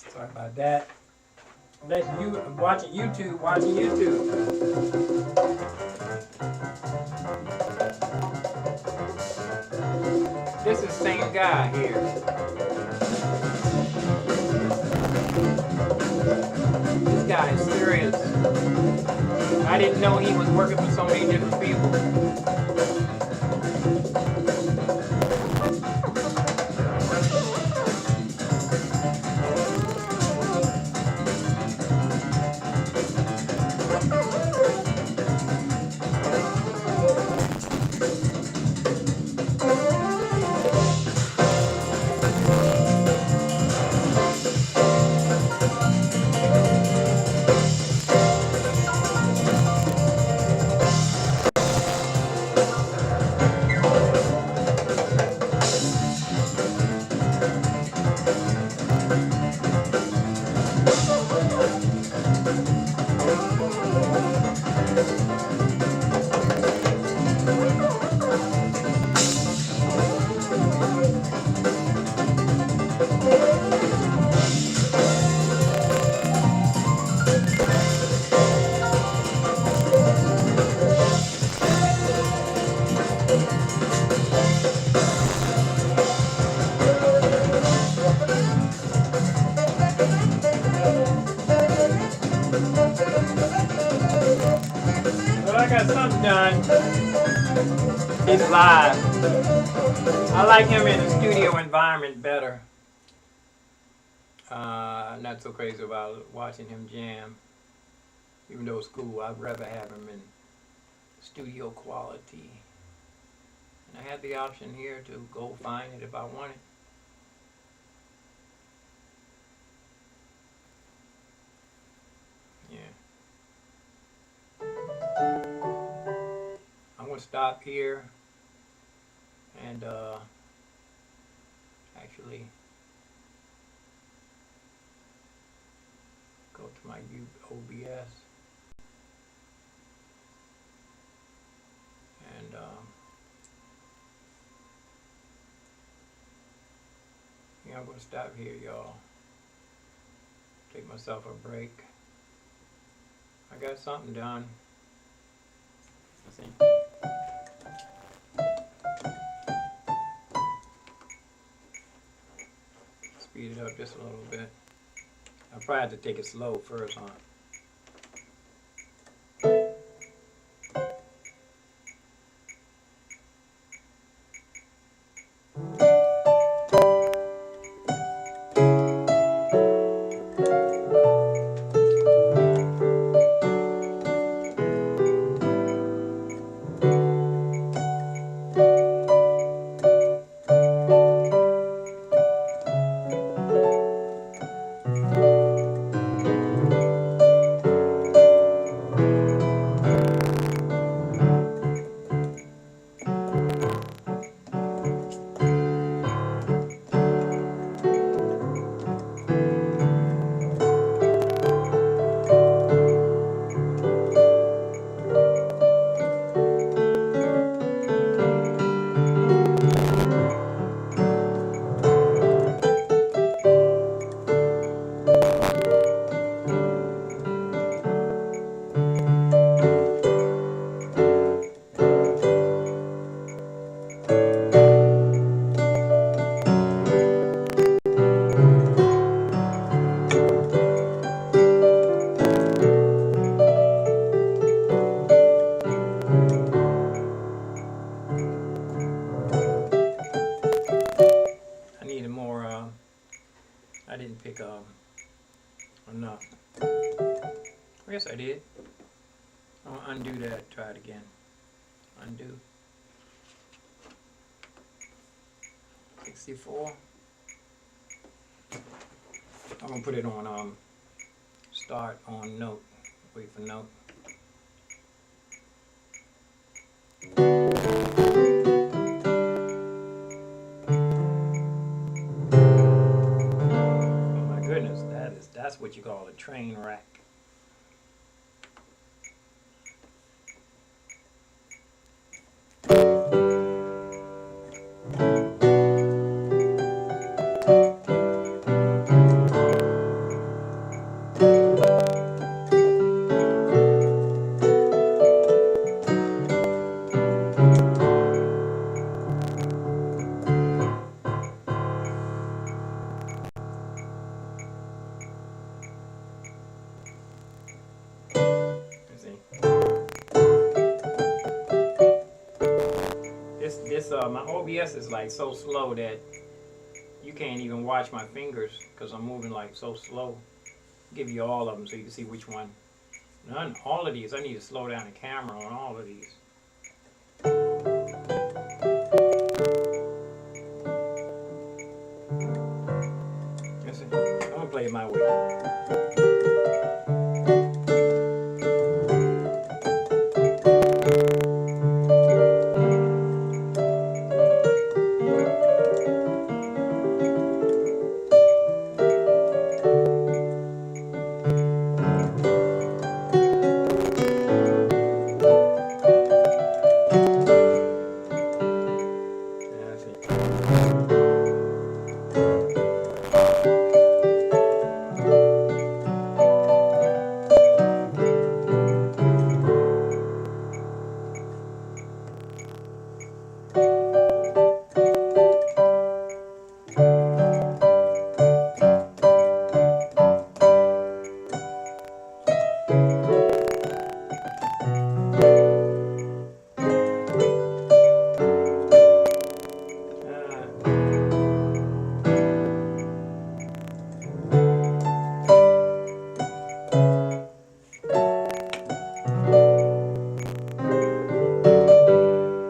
S1: Sorry about that. I'm watching YouTube. This is the same guy here. curious. I didn't know he was working for so many different people. Well, I got something done. He's live. I like him in a studio environment better. Not so crazy about watching him jam. Even though it's cool, I'd rather have him in studio quality. And I had the option here to go find it if I wanted. Yeah. I'm gonna stop here and actually go to my OBS and yeah, I'm gonna stop here, y'all. Take myself a break. I got something done. Let's see. Speed it up just a little bit. I probably have to take it slow first, huh? I needed more, I didn't pick enough. Yes, I did. I'll undo that, try it again. Undo. 64. I'm gonna put it on start on note. Wait for note. Oh my goodness, that's what you call a train wreck. my OBS is like so slow that you can't even watch my fingers because I'm moving like so slow. I'll give you all of them so you can see which one. None, all of these. I need to slow down the camera on all of these. Listen, I'm gonna play it my way.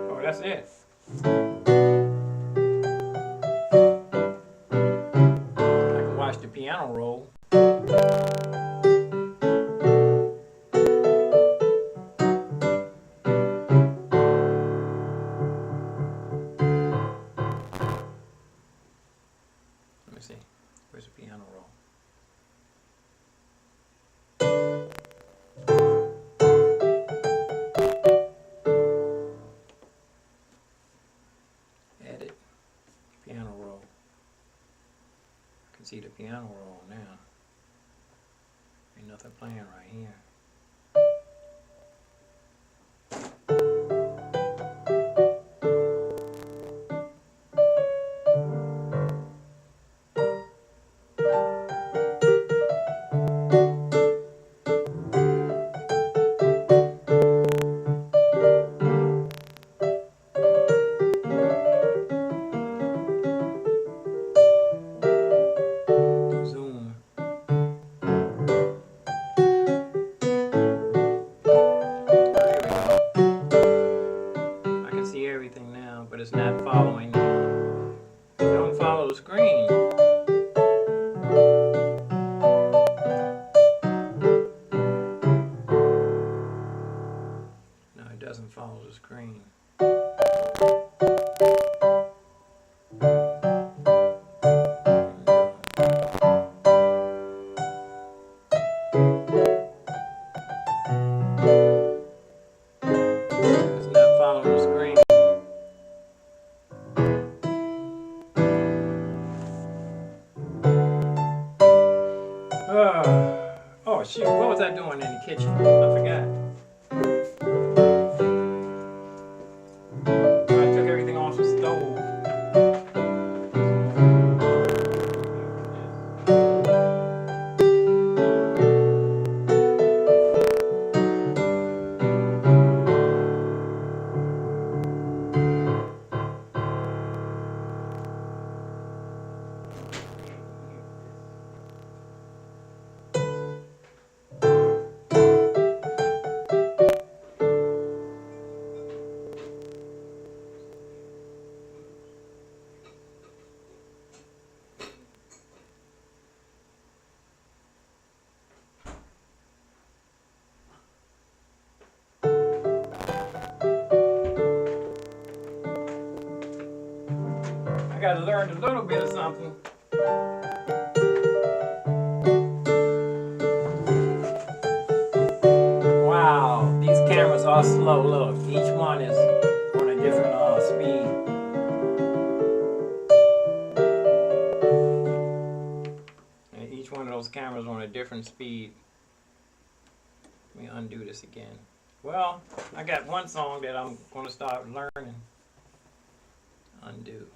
S1: Oh, that's it. I can watch the piano roll. Let me see. Where's the piano roll? Edit. Piano roll. I can see the piano roll now. Ain't nothing playing right here. Zoom. There we go. I can see everything now, but it's not following now. Don't follow the screen. No, it doesn't follow the screen. It's not following the screen. Oh shoot, what was I doing in the kitchen? I forgot. I took everything off the stove. I gotta learn a little bit of something. Wow, these cameras are slow. Look, each one is on a different speed. And each one of those cameras on a different speed. Let me undo this again. Well, I got one song that I'm going to start learning. Undo.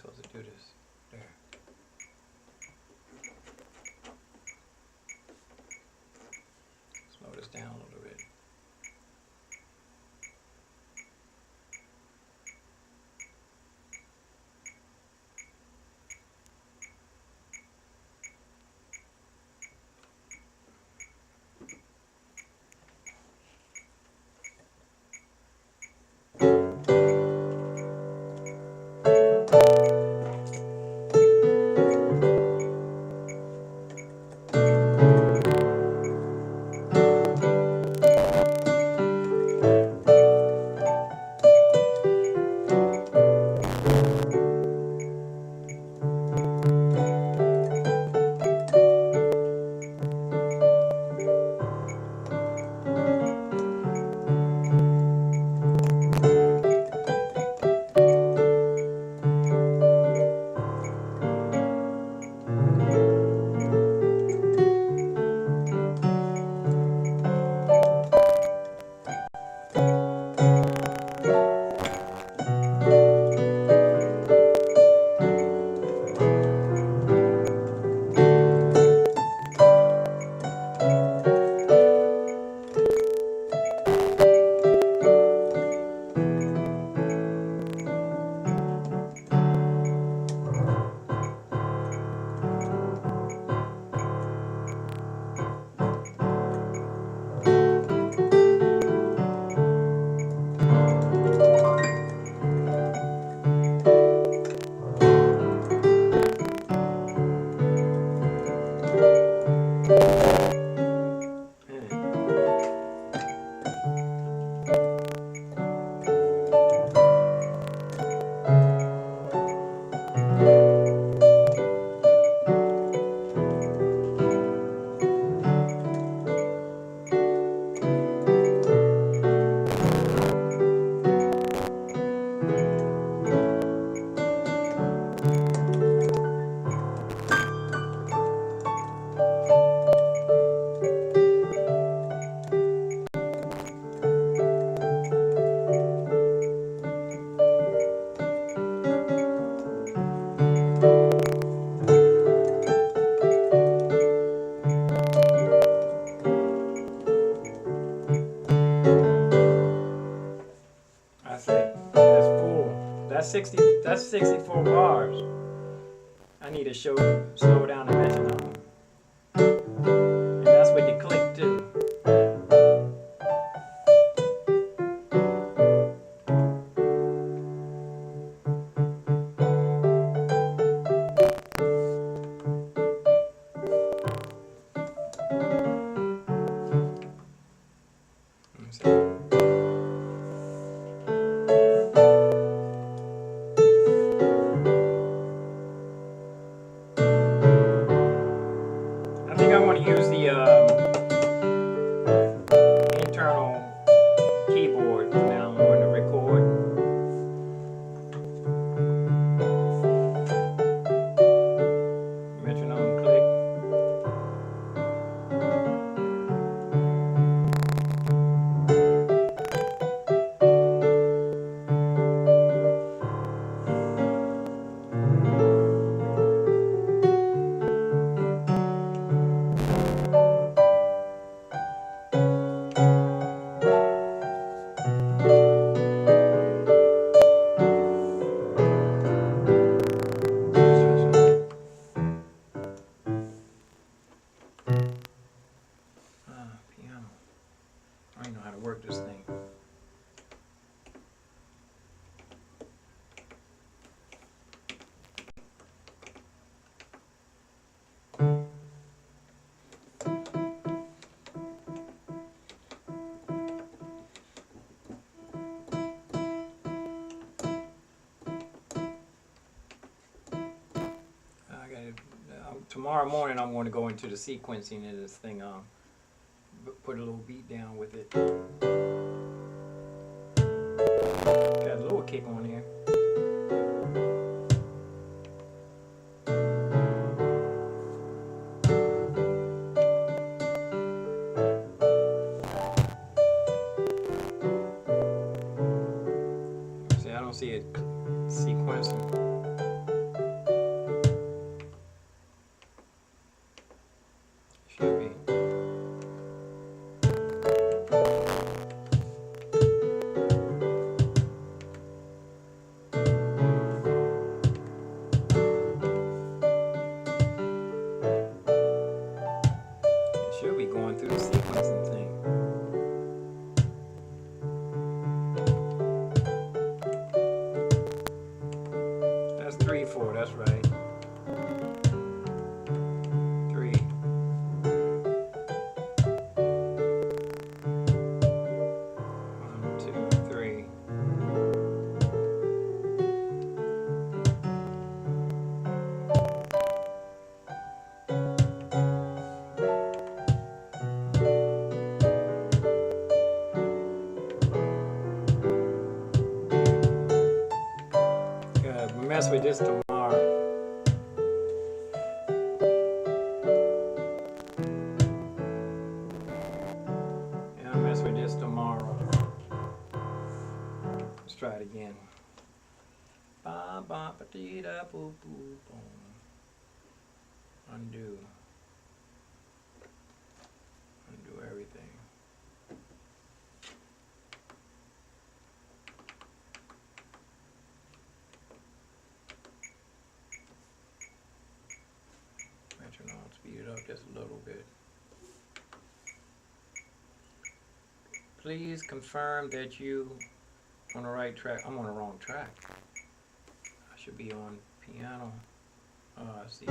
S1: supposed to do this? There. Slow this down a little bit. That's 64 bars. I need to slow down the metronome. And that's with the click too. I think I want to use the internal keyboard now on the record. Metronome click. Piano. I don't know how to work this thing. Tomorrow morning I'm going to go into the sequencing of this thing. Put a little beat down with it. Got a little kick on here. See, I don't see it sequencing. with this tomorrow. Yeah, I'll mess with this tomorrow. Let's try it again. Ba ba ba dee da boo boo boom. Undo. Undo everything. Metronome, speed it up just a little bit. Please confirm that you on the right track. I'm on the wrong track. I should be on piano. Oh, I see.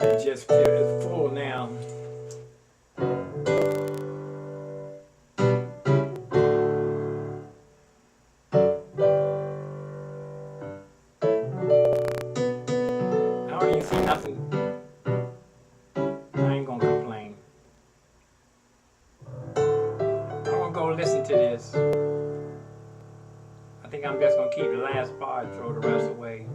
S1: It just feels full now. I don't even see nothing. I ain't gonna complain. I'm gonna go listen to this. I think I'm just gonna keep the last part and throw the rest away.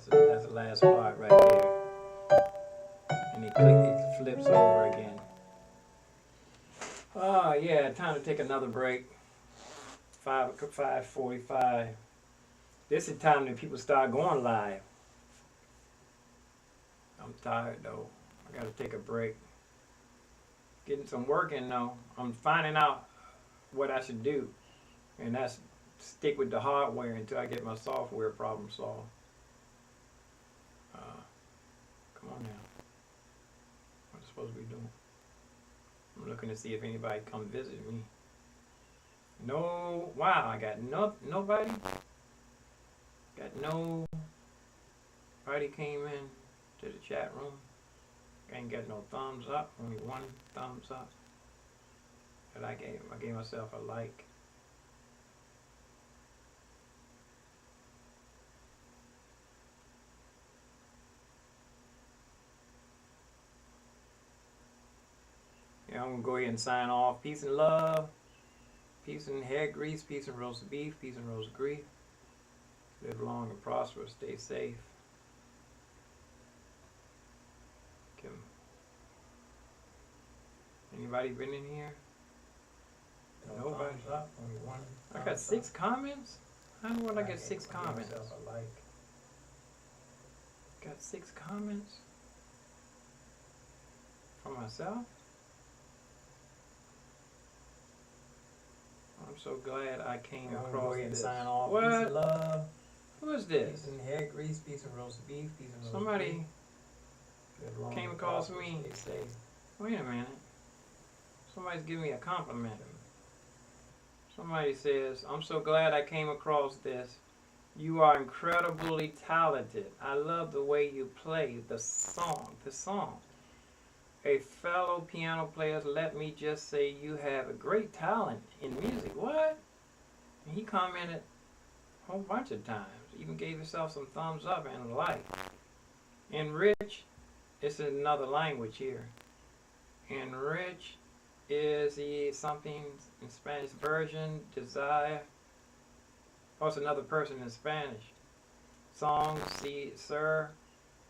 S1: That's the last part right there. And it flips over again. Oh yeah, time to take another break. 5:45. This is time that people start going live. I'm tired though. I gotta take a break. Getting some work in though. I'm finding out what I should do. And that's stick with the hardware until I get my software problem solved. Come on now. What am I supposed to be doing? I'm looking to see if anybody come visit me. No, wow, I got nobody. Got nobody came in to the chat room. Ain't got no thumbs up, only one thumbs up that I gave. I gave myself a like. Yeah, I'm gonna go ahead and sign off. Peace and love. Peace and hair grease. Peace and roast beef. Peace and roast grief. Live long and prosper. Stay safe. Anybody been in here? Nobody. Up, only one. I got 6 comments? How in the world I get 6 comments? Got 6 comments? For myself? I'm so glad I came across
S3: go ahead and
S1: this.
S3: sign off.
S1: What?
S3: Peace and love.
S1: Who is this?
S3: Peace and hair grease. Peace and roast beef. Peace and roast
S1: Somebody
S3: beef.
S1: came across me.
S3: Stay safe.
S1: Wait a minute. Somebody's giving me a compliment. Somebody says, I'm so glad I came across this. You are incredibly talented. I love the way you play the song. A fellow piano player, let me just say you have a great talent in music. What? And he commented a whole bunch of times. Even gave himself some thumbs up and a like. Enrich, it's another language here. Enrich is something in Spanish version, desire. Oh, it's another person in Spanish. Song, see, sir,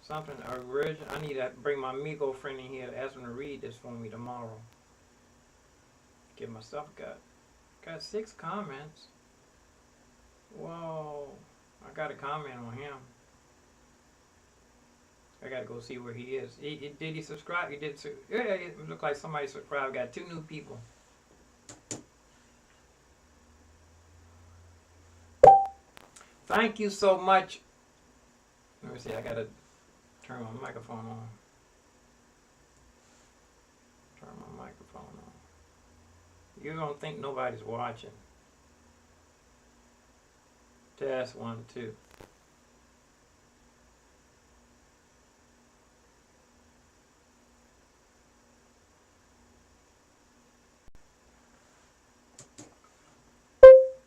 S1: something original. I need to bring my amigo friend in here to ask him to read this for me tomorrow. Get myself got 6 comments. Whoa, I got a comment on him. I gotta go see where he is. Did he subscribe? He did. Yeah, it looked like somebody subscribed. Got 2 new people. Thank you so much. Let me see. I gotta turn my microphone on. Turn my microphone on. You don't think nobody's watching? Test 1, 2.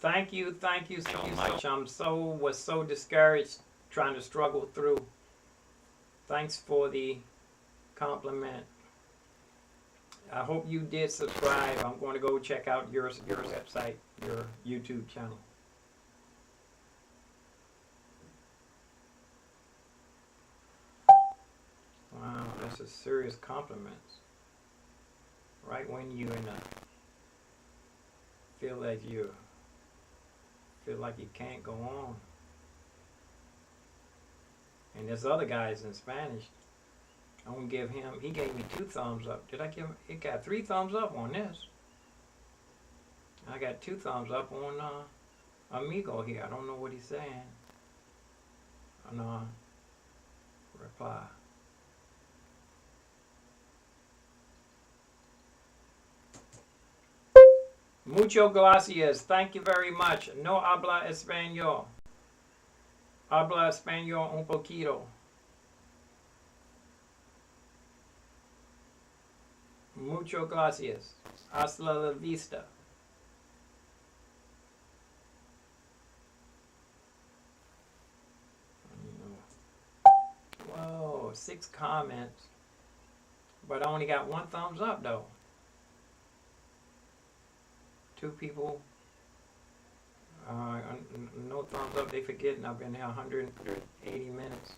S1: Thank you so much. Was so discouraged trying to struggle through. Thanks for the compliment. I hope you did subscribe. I'm going to go check out your website, your YouTube channel. Wow, that's a serious compliment. Right when you feel like you can't go on. And this other guy's in Spanish. I'm gonna give him, he gave me 2 thumbs up. Did I give him, it got 3 thumbs up on this. I got 2 thumbs up on Amigo here. I don't know what he's saying. Reply. Mucho gracias. Thank you very much. No habla español. Habla español un poquito. Mucho gracias. Hasta la vista. Whoa, 6 comments. But I only got 1 thumbs up though. 2 people, no thumbs up. They forgetting I've been here 180 minutes.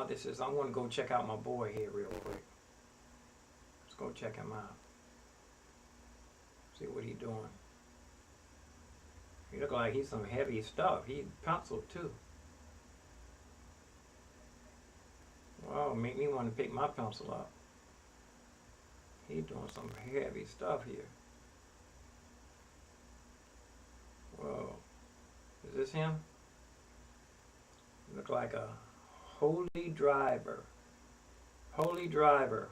S1: this is, I'm gonna go check out my boy here real quick. Let's go check him out. See what he doing. He look like he's some heavy stuff. He penciled too. Wow, make me want to pick my pencil up. He doing some heavy stuff here. Whoa. Is this him? Look like a Holy Driver. Holy Driver.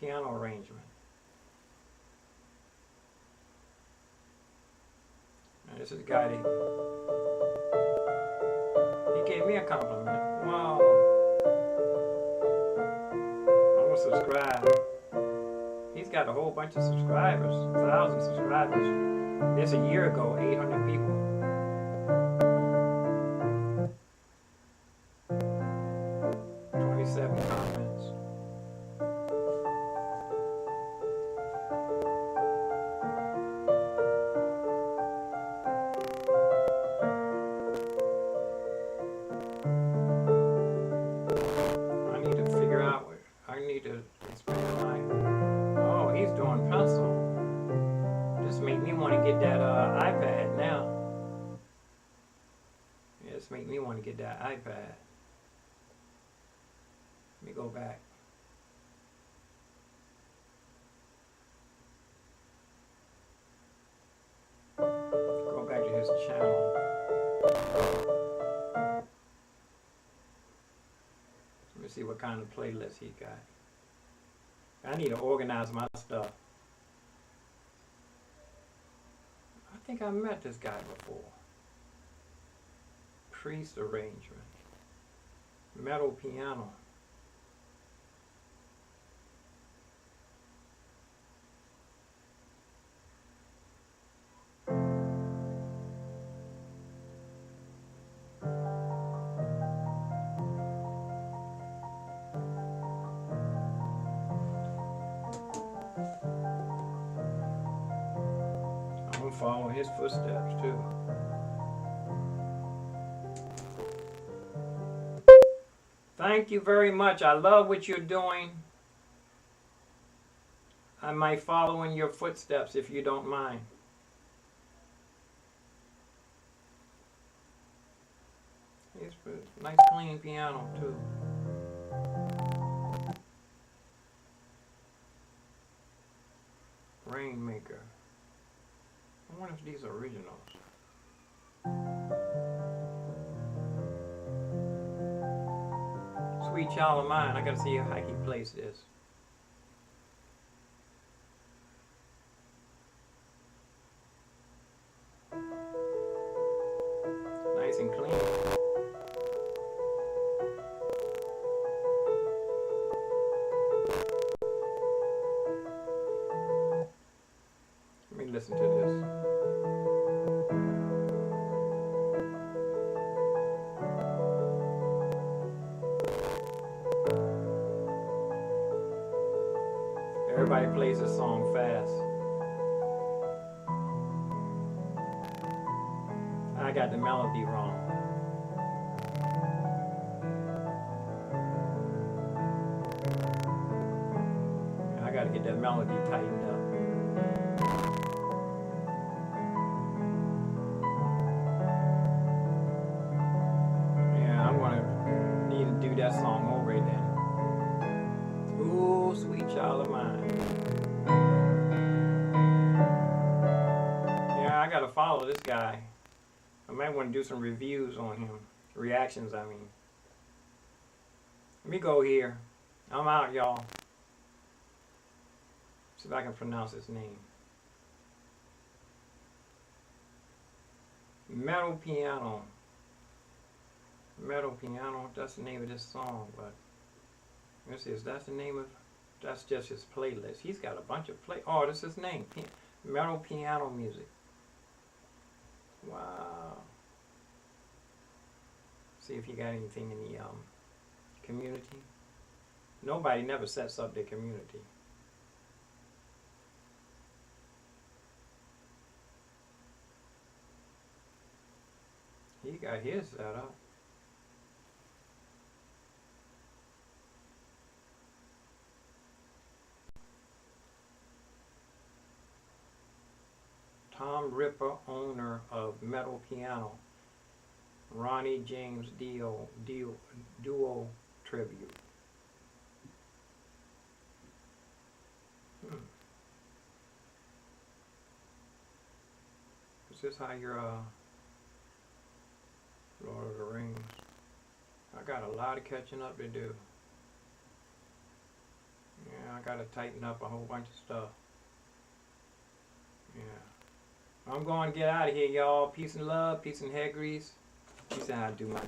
S1: Piano arrangement. And this is a guy that he gave me a compliment. Wow. I'm gonna subscribe. He's got a whole bunch of subscribers, 1,000 subscribers. This a year ago, 800 people. Comments. I need to figure out what I need to expand my. Oh, he's doing pencil. Just make me want to get that iPad now. Yeah, just make me want to get that iPad. Let me go back. Go back to his channel. Let me see what kind of playlist he got. I need to organize my stuff. I think I met this guy before. Priest arrangement. Metal piano. Follow his footsteps too. Thank you very much. I love what you're doing. I might follow in your footsteps if you don't mind. It's a nice clean piano too. Rainmaker. I wonder if these are originals. Sweet Child of Mine. I gotta see how he plays this. Nice and clean. Let me listen to this. Everybody plays this song fast. I got the melody wrong. I gotta get that melody tightened up. Yeah, I'm gonna need to do that song over again. Ooh, Sweet Child of Mine. Yeah, I gotta follow this guy. I might want to do some reviews on him. Reactions, I mean. Let me go here. I'm out, y'all. See if I can pronounce his name. Metal Piano. Metal Piano, that's the name of this song, but let's see, is that the name of, that's just his playlist. He's got a bunch of oh, that's his name. Metal Piano Music. Wow. See if you got anything in the community. Nobody never sets up their community. He got his set up. metal piano. Ronnie James Duo tribute. Is this how you're Lord of the Rings? I got a lot of catching up to do. Yeah, I gotta tighten up a whole bunch of stuff. Yeah. I'm going to get out of here, y'all. Peace and love, peace and head grease. Peace and how I do my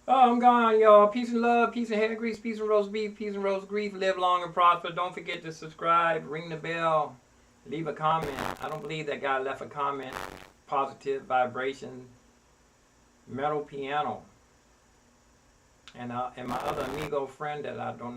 S1: Oh, I'm gone, y'all. Peace and love, peace and hair grease, peace and roast beef, peace and roast grief. Live long and prosper. Don't forget to subscribe, ring the bell, leave a comment. I don't believe that guy left a comment. Positive vibration, metal piano. And my other amigo friend that I don't know.